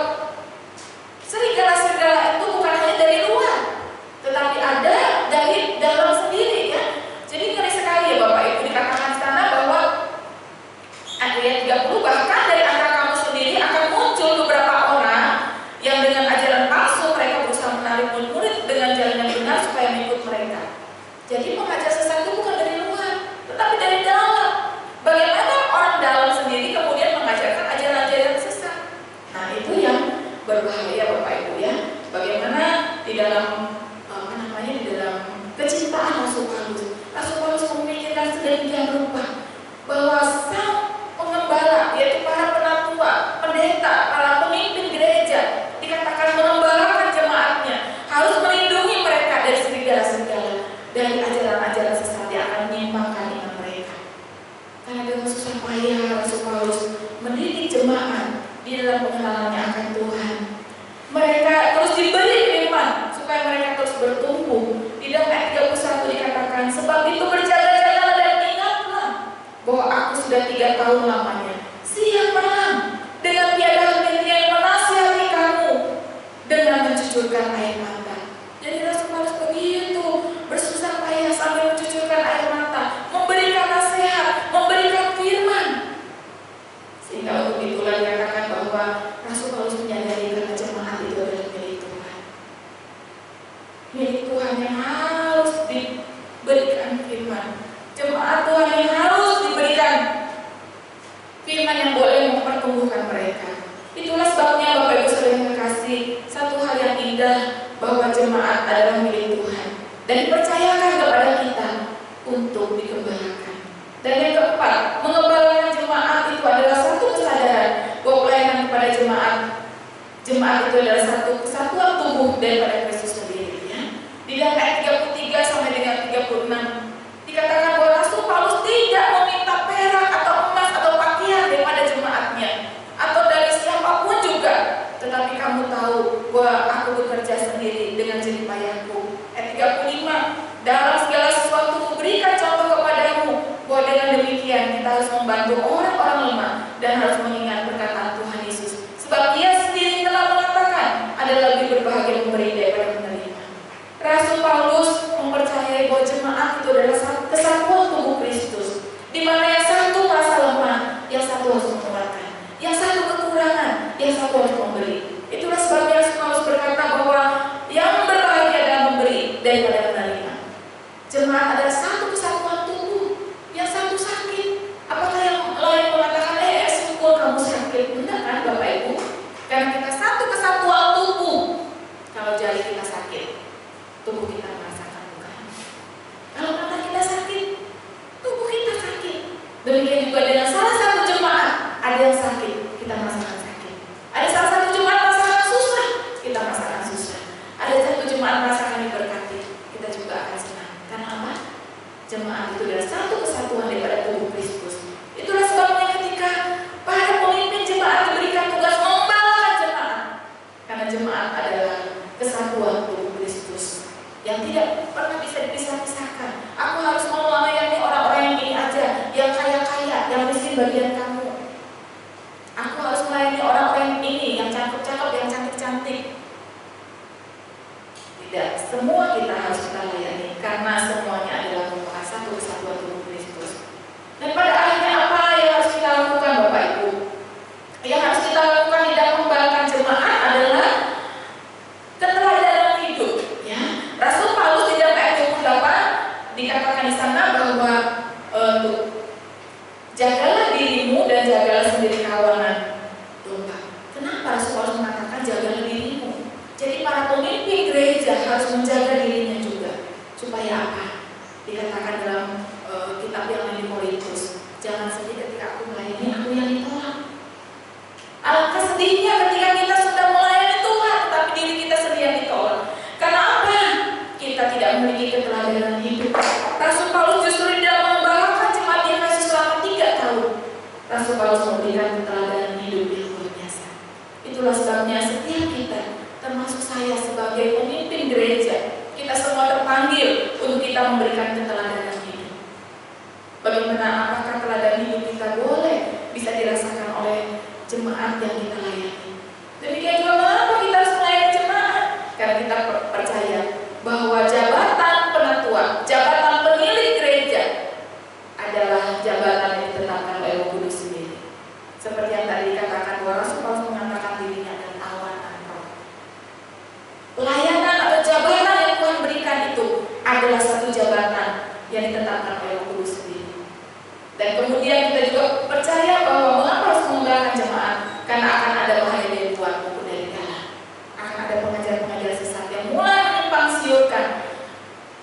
serigala-serigala itu bukan hanya dari luar, tetapi ada dari dalam sendiri ya. Jadi ngeri sekali ya Bapak Ibu, dikatakan di sana bahwa ayat 30 bahkan dari antara kamu sendiri akan muncul beberapa orang yang dengan ajaran palsu mereka berusaha menarik murid dengan jalan yang benar supaya mengikut mereka. Jadi pengajar sesat itu bukan dari sedemikian rupa bahwa sang pengembala, yaitu para penatua, pendeta, para pemimpin gereja, dikatakan mengembalakan jemaatnya, harus melindungi mereka dari segala-segala, dari ajaran-ajaran sesat yang akan menyimpangkan iman mereka. Karena dengan susah payah Rasul Paulus mendidik jemaat di dalam pengenalannya akan Tuhan. Mereka terus diberi firman supaya mereka terus bertumbuh. Di dalam ayat 31 dikatakan, sebab itu berjaga-jagalah dan ingatlah bahwa aku sudah 3 tahun lamanya siang malam dengan tiada henti menasihati kamu dengan mencucurkan air mata. Jadi Rasul Paulus begitu bersusah payah sambil mencucurkan air mata, memberikan nasihat, memberikan firman. Sehingga untuk itulah dikatakan bahwa Rasul Paulus menyadari karena jemaat itu adalah milik Tuhan. Milik Tuhan yang harus diberikan firman. Jemaat Tuhan yang harus diberikan firman yang boleh mempertumbuhkan mereka. Itulah sebabnya Bapak Ibu Saudara yang terkasih, satu hal yang indah bahwa jemaat adalah milik Tuhan dan dipercayakan kepada kita untuk digembalakan. Dan yang keempat, mengembalakan jemaat itu adalah satu kesadaran bahwa pelayanan kepada jemaat itu adalah satu kesatuan tubuh daripada Kristus sendiri. Ya. Di dalam ayat 33 sampai dengan 36 dikatakan bahwa Rasul Paulus tidak meminta perak atau emas atau pakaian daripada jemaatnya atau dari siapapun juga, tetapi kamu tahu bahwa aku bekerja sendiri dengan jerih payahku. Ayat 35, dalam segala sesuatu kuberikan contoh kepadamu bahwa dengan demikian kita harus membantu orang-orang lemah dan harus mengingat perkataan Tuhan Yesus, sebab Ia sendiri telah mengatakan adalah lebih berbahagia memberi daripada menerima. Rasul Paulus mempercayai bahwa jemaat itu adalah kesatuan tubuh Kristus, di mana yang satu merasa lemah, yang satu harus mengeluarkan, yang satu kekurangan, yang satu harus memberi. Itulah sebabnya Rasul Paulus berkata bahwa yang berbahagia dalam memberi daripada menerima. Jemaat adalah satu kesatuan tubuh, yang satu sakit. Apakah yang lain mengatakan, syukur kamu sakit? Benar kan Bapak Ibu? Karena kita satu kesatuan tubuh. Kalau jari kita sakit, tubuh kita merasakan bukan? Kalau mata kita sakit, tubuh kita sakit. Demikian juga dengan salah satu jemaat, ada yang sakit, kita merasakan sakit. Ada salah satu jemaat merasakan susah, kita merasakan susah. Ada satu jemaat merasakan diberkati, kita juga akan senang. Karena apa? Jemaat itu adalah satu kesatuan daripada tubuh Kristus. Itulah sebabnya ketika para pemimpin jemaat diberikan tugas membawa jemaat, karena jemaat adalah kesatuan tubuh Kristus yang tidak pernah bisa dipisah-pisahkan. Aku harus melayani orang-orang yang ini aja, yang kaya-kaya, yang miskin bagian kamu. Aku harus melayani orang-orang yang ini, yang cakep-cakep, yang cantik-cantik. Tidak, semua kita harus kita layani karena semuanya adalah merupakan satu kesatuan tubuh Kristus. Dan pada akhirnya apa yang harus kita lakukan Bapak Ibu? Yang harus kita lakukan di dalam membawakan jemaat adalah keteladanan hidup. Ya. Rasul Paulus di dalam ayat 28 dikatakan di sana bahwa jagalah dirimu dan jagalah sendiri kawanan domba. Kenapa Rasul Paulus mengatakan jagalah dirimu? Jadi para pemimpin gereja harus menjaga dirinya juga. Supaya apa? Dikatakan dalam kitab yang lain di Korintus, jangan sedih ketika aku melayani aku yang ditolak. Alangkah sedihnya ketika kita sudah melayani Tuhan, tetapi diri kita sendiri yang ditolak. Karena apa? Kita tidak memiliki keteladanan hidup. Rasul Paulus justru di dalam membawakan jemaat yang masih selama 3 tahun, Rasul Paulus memberikan keteladanan hidup yang luar biasa. Itulah sebabnya setiap kita, termasuk saya sebagai pemimpin gereja, kita semua terpanggil untuk kita memberikan keteladanan hidup. Bagaimana apakah teladan hidup kita boleh bisa dirasakan oleh jemaat yang kita layani? Demikian juga mengapa kita harus melayani jemaat? Karena kita percaya bahwa jabatan penatua, jabatan pemilik gereja adalah jabatan yang ditetapkan oleh Roh Kudus sendiri. Seperti yang tadi dikatakan bahwa Rasul Paulus mengatakan dirinya adalah awan roh. Pelayanan atau jabatan yang Tuhan berikan itu adalah satu jabatan yang ditetapkan oleh Roh Kudus sendiri. Dan kemudian kita juga percaya bahwa mengapa harus mengembalakan jemaat? Karena akan ada bahaya dari luar maupun dari dalam. Akan ada pengajar-pengajar sesat yang mulai menyimpang siurkan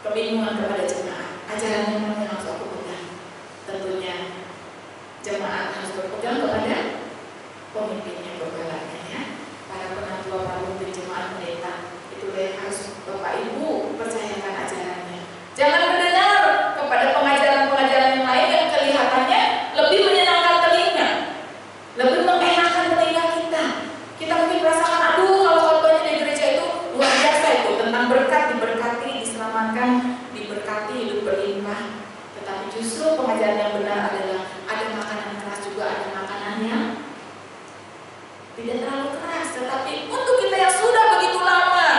kebingungan kepada jemaat. Justru pengajaran yang benar adalah ada makanan keras juga, ada makanan yang tidak terlalu keras. Tetapi untuk kita yang sudah begitu lama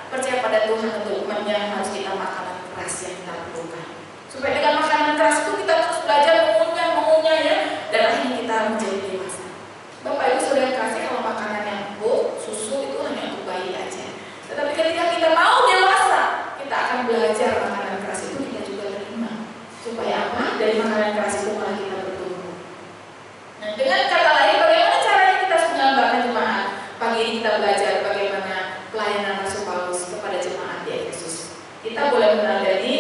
percaya pada Tuhan, untuk umatnya harus kita makanan keras yang kita perlukan. Supaya dengan makanan keras itu kita terus belajar mengunyah ya, dan akhirnya kita menjadi dewasa. Bapak Ibu Saudara kasih, kalau makanan yang empuk, susu itu hanya untuk bayi aja. Tetapi ketika kita mau dewasa, kita akan belajar makanan keras itu kita juga terima. Supaya apa? Dari makanan keras itu malah kita bertumbuh. Nah, dengan kata lain, bagaimana caranya kita menggambarkan jemaat? Pagi ini kita belajar bagaimana pelayanan Rasul Paulus kepada jemaat di Efesus. Kita boleh meneladani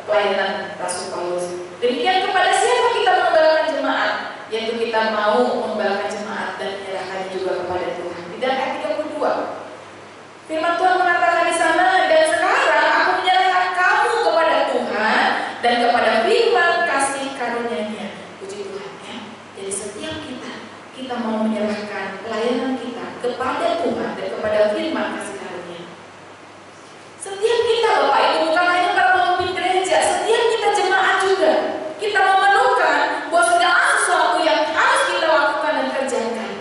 pelayanan Rasul Paulus. Demikian kepada siapa kita mengembalakan jemaat? Yaitu kita mau mengembalakan jemaat dan menyerahkannya juga kepada Tuhan. Di dalam ayat 32, firman Tuhan mengatakan di sana, dan sekarang aku menyerahkan kamu kepada Tuhan dan kepada firman kasih karunia-Nya. Puji Tuhan ya. Jadi setiap kita mau menyerahkan pelayanan kita kepada Tuhan dan kepada firman kasih karunia. Setiap kita, Bapak Ibu, bukan hanya para pemimpin gereja, setiap kita jemaat juga, kita memerlukan bahwa segala sesuatu yang harus kita lakukan dan kerjakan,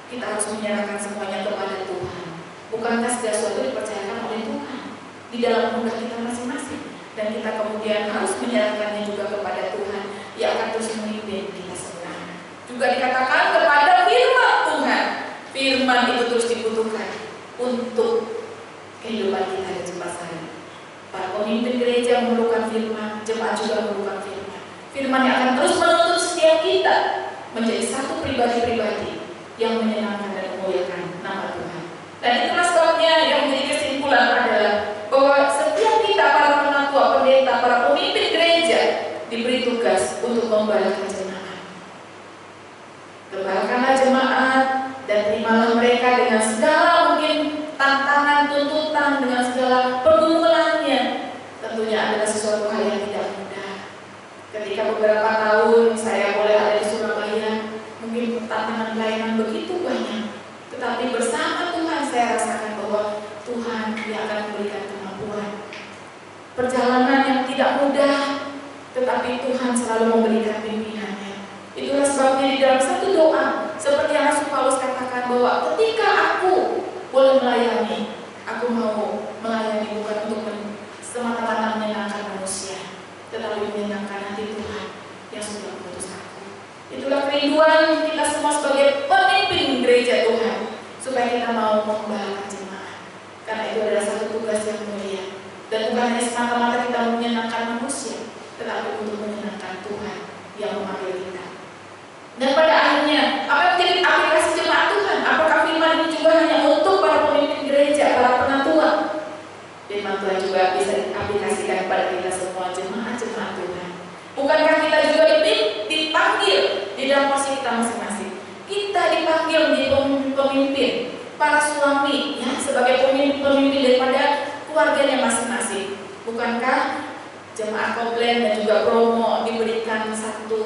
kita harus menyerahkan semuanya kepada Tuhan. Bukankah segala sesuatu dipercayakan oleh Tuhan di dalam unggah kita masing-masing, dan kita kemudian harus menyerahkannya juga kepada Tuhan yang akan terus memimpin kita semua. Juga dikatakan kepada firman Tuhan. Firman itu terus dibutuhkan untuk kehidupan kita dan jemaat sehari. Para pemimpin gereja memerlukan firman, jemaat juga memerlukan firman. Firman yang akan terus menuntun setiap kita menjadi satu pribadi-pribadi yang menyenangkan dan memuliakan nama Tuhan. Dan itulah sebabnya yang menjadi kesimpulan adalah bahwa setiap kita, para penatua, pendeta, para pemimpin gereja, diberi tugas untuk membalakan jemaat. Gembalakanlah jemaat dan terimalah mereka dengan segala mungkin tantangan, tuntutan, dengan segala pergumulannya. Tentunya adalah sesuatu hal yang tidak mudah. Ketika beberapa tahun saya boleh ada di Surabaya, mungkin tantangan pelayanan begitu banyak, tetapi bersama Tuhan saya rasakan bahwa Tuhan yang akan memberikan kemampuan. Perjalanan yang tidak mudah, tetapi Tuhan selalu memberikan pimpinannya. Itulah sebabnya di dalam satu doa, seperti yang Rasul Paulus katakan, bahwa ketika aku boleh melayani, aku mau melayani bukan untuk semata-mata menyenangkan manusia, tetapi menyenangkan hati Tuhan yang sudah mengutus aku. Itulah kerinduan kita semua sebagai pemimpin gereja Tuhan, supaya kita mau mengembalakan jemaat, karena itu adalah satu tugas yang mulia, dan bukan hanya semata-mata kita menyenangkan manusia, tetapi untuk menyenangkan Tuhan yang memanggil kita. Dan pada akhirnya, apa yang menjadi aplikasi jemaat Tuhan? Apakah firman ini juga hanya untuk para pemimpin gereja, para penatua? Firman Tuhan juga bisa diaplikasikan kepada kita semua jemaat-jemaat Tuhan. Bukankah kita juga dipanggil di dalam posisi kita masing-masing? Kita dipanggil menjadi pemimpin, para suami ya, sebagai pemimpin daripada keluarganya masing-masing. Bukankah jemaat komplain dan juga promo diberikan satu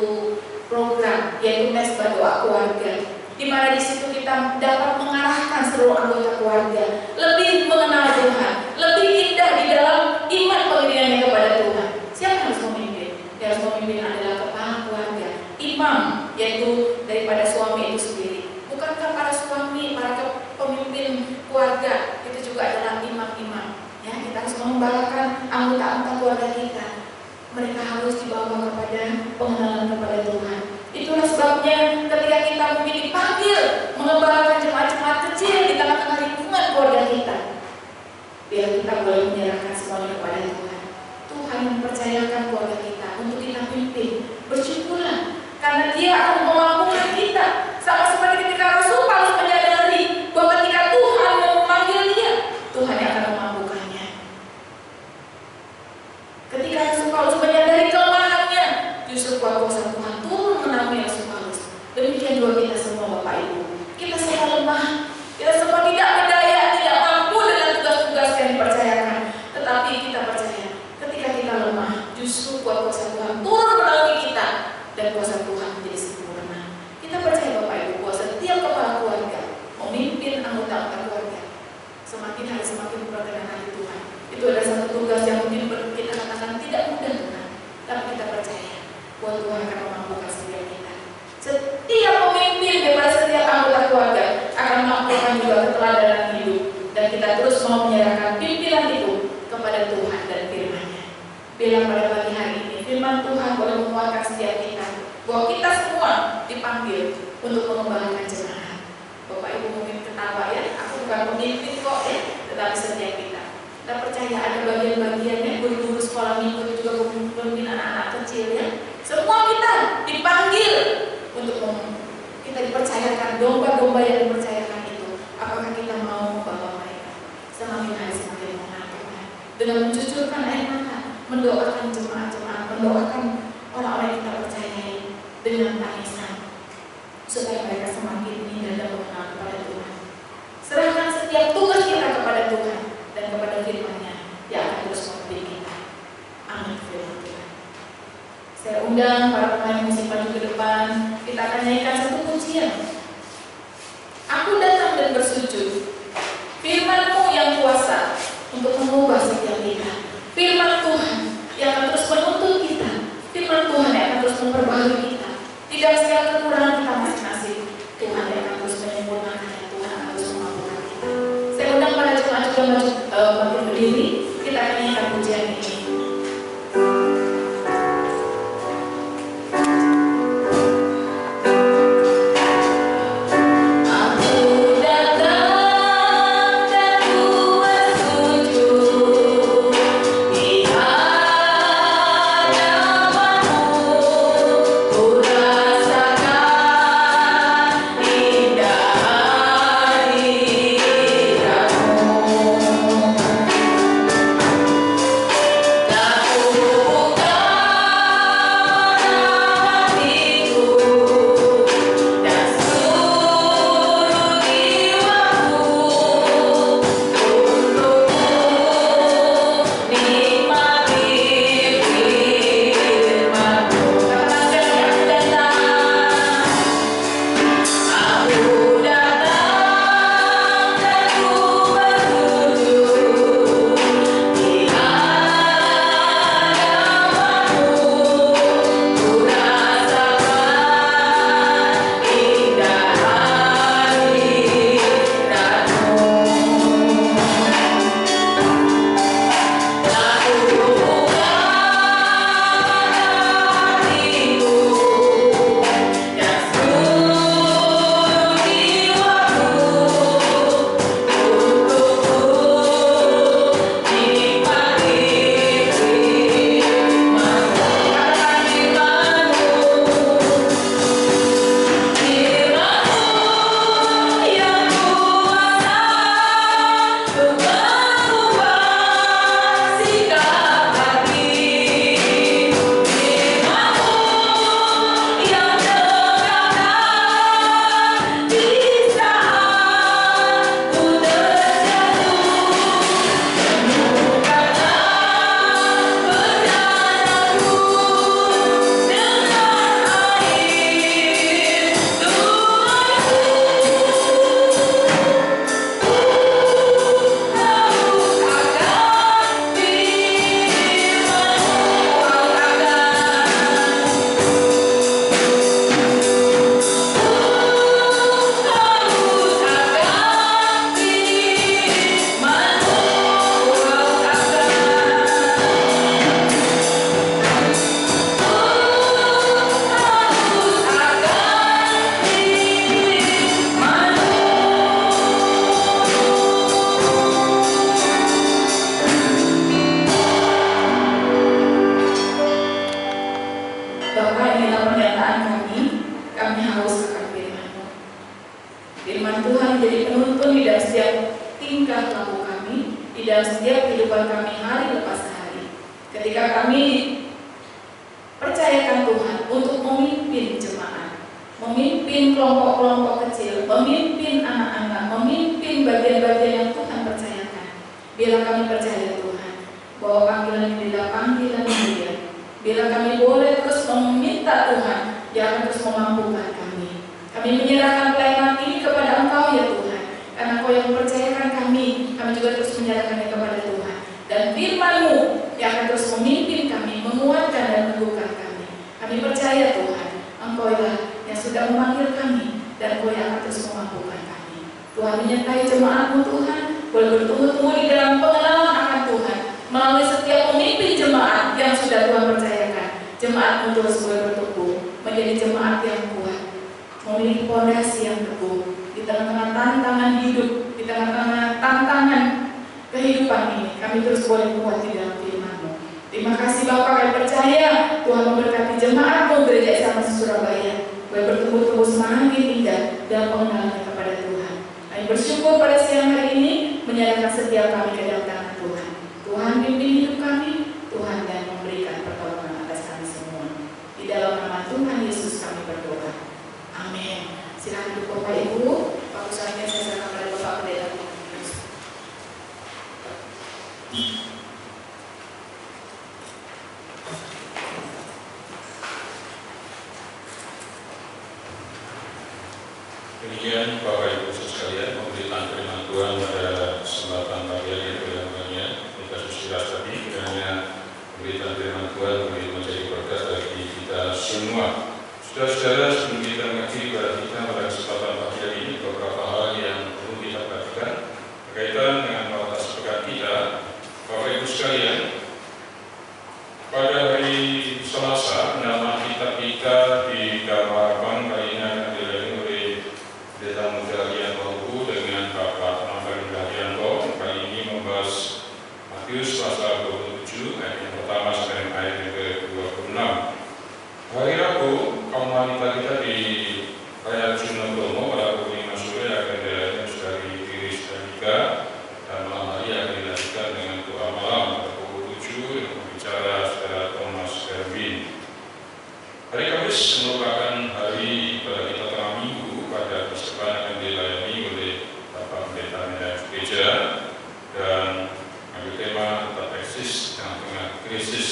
program, yaitu mesbah doa keluarga, di mana di situ kita dapat mengarahkan seluruh anggota keluarga lebih mengenal Tuhan, lebih indah di dalam iman pengiringannya kepada Tuhan. Siapa yang harus memimpin? Yang harus memimpin adalah kepala keluarga, imam, yaitu daripada suami itu sendiri. Bukankah para suami, para pemimpin keluarga itu juga adalah imam-imam? Ya, kita harus mengembalakan anggota-anggota keluarga kita. Mereka harus dibawa kepada pengenalan kepada Tuhan. Itulah sebabnya ketika kita mungkin dipanggil mengembalakan jemaat-jemaat kecil di tengah-tengah lingkungan keluarga kita, biar kita boleh menyerahkan semuanya kepada Tuhan. Tuhan yang mempercayakan keluarga kita untuk kita pimpin. Bersyukurlah, karena Dia akan memampukan kita. Sama seperti ketika Rasul Paulus menyadari bahwa ketika Tuhan memanggil dia, Tuhan yang akan memampukannya. Ketika Rasul Paulus menyadari kelemahannya, justru kuasa Tuhan turun menaungi Rasul Paulus. Demikian juga kita semua, Bapak Ibu. Kita semua lemah, kita semua tidak berdaya, tidak mampu dengan tugas-tugas yang dipercayakan. Tetapi kita percaya, ketika kita lemah, justru kuasa Tuhan turun menaungi kita, dan kuasa Tuhan menjadi sempurna. Kita percaya, Bapak Ibu, bahwa setiap kepala keluarga memimpin anggota-anggota keluarga, semakin hari semakin berkenan hati Tuhan. Itu adalah satu tugas yang mungkin kita katakan tidak mudah, Tuhan. tapi kita percaya bahwa Tuhan akan memampukan setiap kita. Setiap pemimpin daripada setiap anggota keluarga akan melakukan juga keteladanan hidup, dan kita terus mau menyerahkan pimpinan itu kepada Tuhan dan firman-Nya. Bilang pada pagi hari ini, firman Tuhan boleh menguatkan setiap kita bahwa kita semua dipanggil untuk mengembangkan jemaat. Bapak Ibu mungkin ketawa ya, aku bukan pemimpin kok ya, tetapi setiap kita percaya ada bagian-bagiannya, guru-guru sekolah minggu juga pemimpin anak-anak kecil ya. Semua kita dipanggil untuk kita dipercayakan domba-domba yang dipercayakan itu. Apakah kita mau membawa mereka semakin hari semakin mengangkatnya dengan mencucurkan air mata, mendoakan jemaat-jemaat, mendoakan orang-orang yang kita percayai dengan tangisan, supaya mereka semakin indah dan mengenal kepada Tuhan. Serahkan setiap tugas kita kepada Tuhan dan kepada firman-Nya yang akan terus membimbing kita. Amin. Firman Tuhan. Saya undang para pemain musik maju ke depan. Kita akan nyanyikan satu pujian. Aku datang dan bersujud. Firman-Mu yang kuasa untuk mengubah setiap kita. Firman Tuhan yang akan terus menuntun kita. Firman Tuhan yang akan terus memperbaharui kita. Tidak segala kekurangan kita masing-masing. Tuhan yang akan terus menyempurnakan, Tuhan akan terus memampukan kita. Saya undang para jemaat juga maju berdiri. Kita akan nyanyikan pujian ini. Dan firman-Mu yang akan terus memimpin kami, menguatkan menguatkan dan meneguhkan kami. Kami percaya Tuhan, Engkau-lah yang sudah memanggil kami dan Engkau yang akan terus memampukan kami. Tuhan menyertai jemaat-Mu Tuhan, boleh bertumbuh-tumbuh di dalam pengenalan akan Tuhan melalui setiap pemimpin jemaat yang sudah Tuhan percayakan. Jemaat-Mu terus boleh bertumbuh menjadi jemaat yang kuat, memiliki fondasi yang teguh di tengah-tengah tantangan hidup, di tengah-tengah tantangan kehidupan ini. Kami terus boleh kuat di dalam firman-Mu. Terima kasih Bapak, kami percaya Tuhan memberkati jemaat-Mu Gereja Sama Surabaya, boleh bertumbuh-tumbuh semakin indah dalam pengenalan kepada Tuhan. Kami bersyukur pada siang hari ini menyerahkan setiap kami ke dalam tangan Tuhan. Tuhan pimpin hidup kami, Tuhan dan memberikan pertolongan atas kami semua. Di dalam nama Tuhan Yesus kami berdoa. Amin. Silakan duduk Bapak Ibu. Waktu selanjutnya saya serahkan kepada Bapak Pendeta. Demikian Bapak Ibu sekalian, pemberitaan firman Tuhan pada kesempatan pagi hari ini dengan kita susiras tadi, kiranya pemberitaan firman Tuhan boleh menjadi berkat bagi kita semua. Saudara-saudara, sebelum kita mengakhiri pada kita pada kesempatan pagi hari ini, beberapa hal yang perlu kita perhatikan berkaitan dengan batas pekan kita. Bapak Ibu sekalian, pada hari Selasa, nama kitab kita di Gambar kali ini akan dilayani oleh Pendeta Muda Arianto dengan Bapak Nambari Arianto. Kali ini membahas Matius pasal 27 ayat yang pertama sampai ayat yang ke-26. Hari Rabu, kaum wanita kita di Raya Sunan Bromo pada pukul 5 sore akan dilayani dari Iris dan Ika, dan malam hari akan dilanjutkan dengan doa malam pada pukul 7 yang berbicara secara Thomas Erwin. Hari Kamis merupakan hari pada kita tengah minggu, pada persembahan akan dilayani oleh Bapak Pendeta Gereja dan ambil tema tetap eksis tengah-tengah krisis.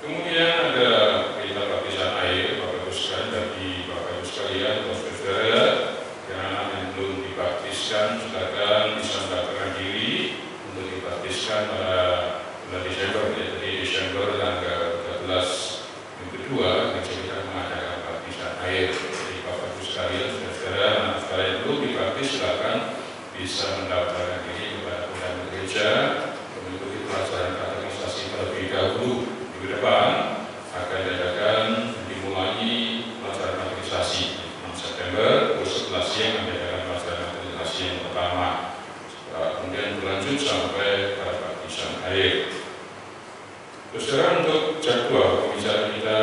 Kemudian ada berita baptisan air, Bapak Ibu sekalian, bagi Bapak Ibu sekalian, saudara yang anak yang belum dibaptiskan, silakan bisa mendaftarkan diri untuk dibaptiskan pada bulan Desember, jadi Desember tanggal 13 yang kedua, kita mengadakan baptisan air. Jadi Bapak Ibu sekalian, saudara anak sekalian belum dibaptis, silakan bisa mendaftarkan diri kepada pimpinan gereja mengikuti pelajaran katekisasi terlebih dahulu. Minggu depan akan diadakan dimulai pelajaran katekisasi 6 September, terus setelah siang akan diadakan pelajaran katekisasi yang pertama, kemudian berlanjut sampai pada baptisan air. Saudara, untuk jadwal pembicaraan kita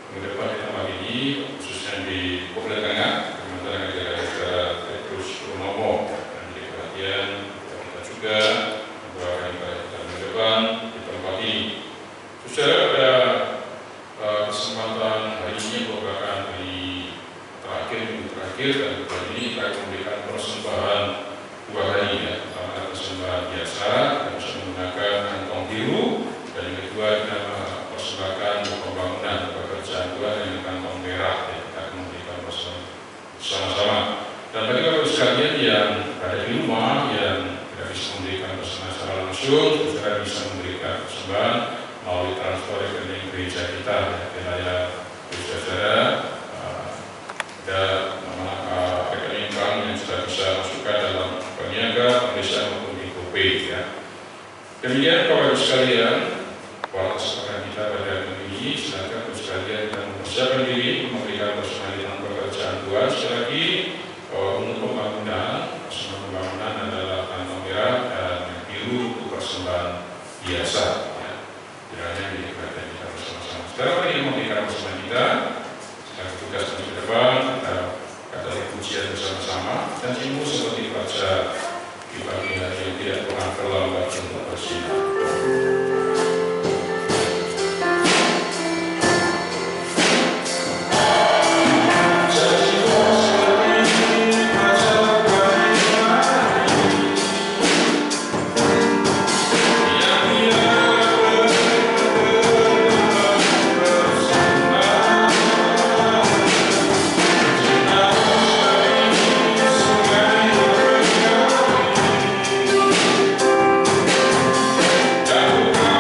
minggu depan kita pagi ini, khususnya di Koplet Tengah, kementerian negara saudara Petrus Purnomo, dan jadi perhatian kita juga doakan ibadah kita minggu depan di tempat ini. Saudara, pada kesempatan hari ini merupakan hari terakhir, minggu terakhir, dan kali ini kita akan memberikan persembahan 2 hari ya. Pertama persembahan biasa, kita bisa menggunakan kantong biru, dan yang kedua kita persembahkan pembangunan pekerjaan Tuhan dengan kantong merah ya. Kita akan memberikan bersama-sama. Dan bagi Bapak sekalian yang ada di rumah yang tidak bisa memberikan persembahan secara langsung, saudara bisa memberikan persembahan melalui transfer rekening gereja kita ya. Kiranya saudara ada rekening bank yang sudah bisa masukkan dalam peniaga, pemeriksaan maupun di GoPay ya. Demikian Bapak Ibu sekalian, waktu kesempatan kita pada hari ini, silakan Bapak sekalian kita mempersiapkan diri memberikan persembahan pekerjaan Tuhan. Sekali lagi untuk pembangunan adalah kantong merah dan biru untuk persembahan biasa ya. Kiranya diperhatikan kita bersama-sama. Sekarang mari memberikan persembahan kita. Sedang tugas di depan, kita kata pujian bersama-sama dan ilmu seperti baca di pagi hari yang tidak pernah terlambat untuk bersinar. Aku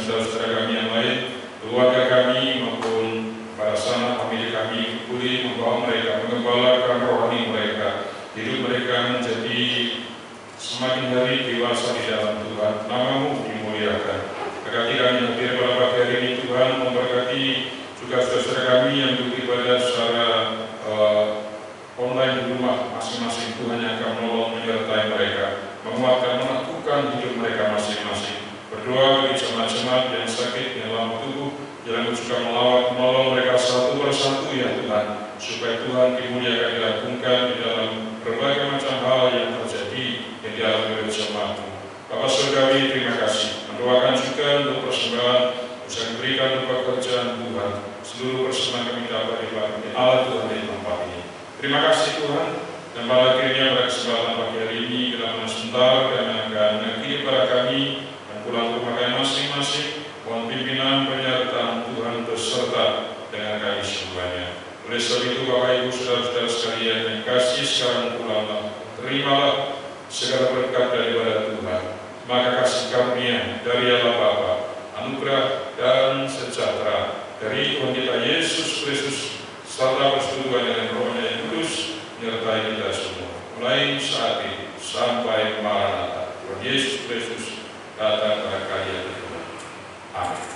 saudara-saudara kami yang lain, keluarga kami maupun para sanak famili kami, pulih membawa mereka, mengembalakan rohani mereka, hidup mereka menjadi semakin hari dewasa di dalam Tuhan. Nama-Mu dimuliakan. Berkati kami hadir pada pagi hari ini Tuhan, memberkati juga saudara kami yang beribadah secara online di rumah masing-masing. Tuhan yang akan menolong menyertai mereka, menguatkan, menakutkan hidup mereka masing-masing. Berdoa bagi jemaat-jemaat yang sakit, yang lemah tubuh, yang juga menolong mereka satu persatu ya Tuhan, supaya Tuhan dimuliakan, dilagungkan di dalam berbagai macam hal yang terjadi yang dialami oleh jemaat-Mu. Bapak Surgawi, terima kasih. Mendoakan juga untuk persembahan bisa diberikan untuk pekerjaan Tuhan. Seluruh persembahan kami dapat dipakai Allah Tuhan di tempat ini. Terima kasih Tuhan. Dan pada akhirnya pada kesempatan pagi hari ini kita sebentar kami akan mengakhiri para kami dan pulang ke rumah kami masing-masing. Mohon pimpinan penyertaan Tuhan beserta dengan kami semuanya. Oleh sebab itu Bapak Ibu Saudara-saudara sekalian yang kasih sekarang pulanglah, terimalah segala berkat daripada Tuhan. Maka kasih karunia dari Allah Bapa, anugerah dan sejahtera dari Tuhan kita Yesus Kristus serta persekutuan dengan Roh-Nya yang kudus menyertai kita semua, mulai saat ini sampai Maranatha. Tuhan Yesus Kristus datang pada kalian. Amin.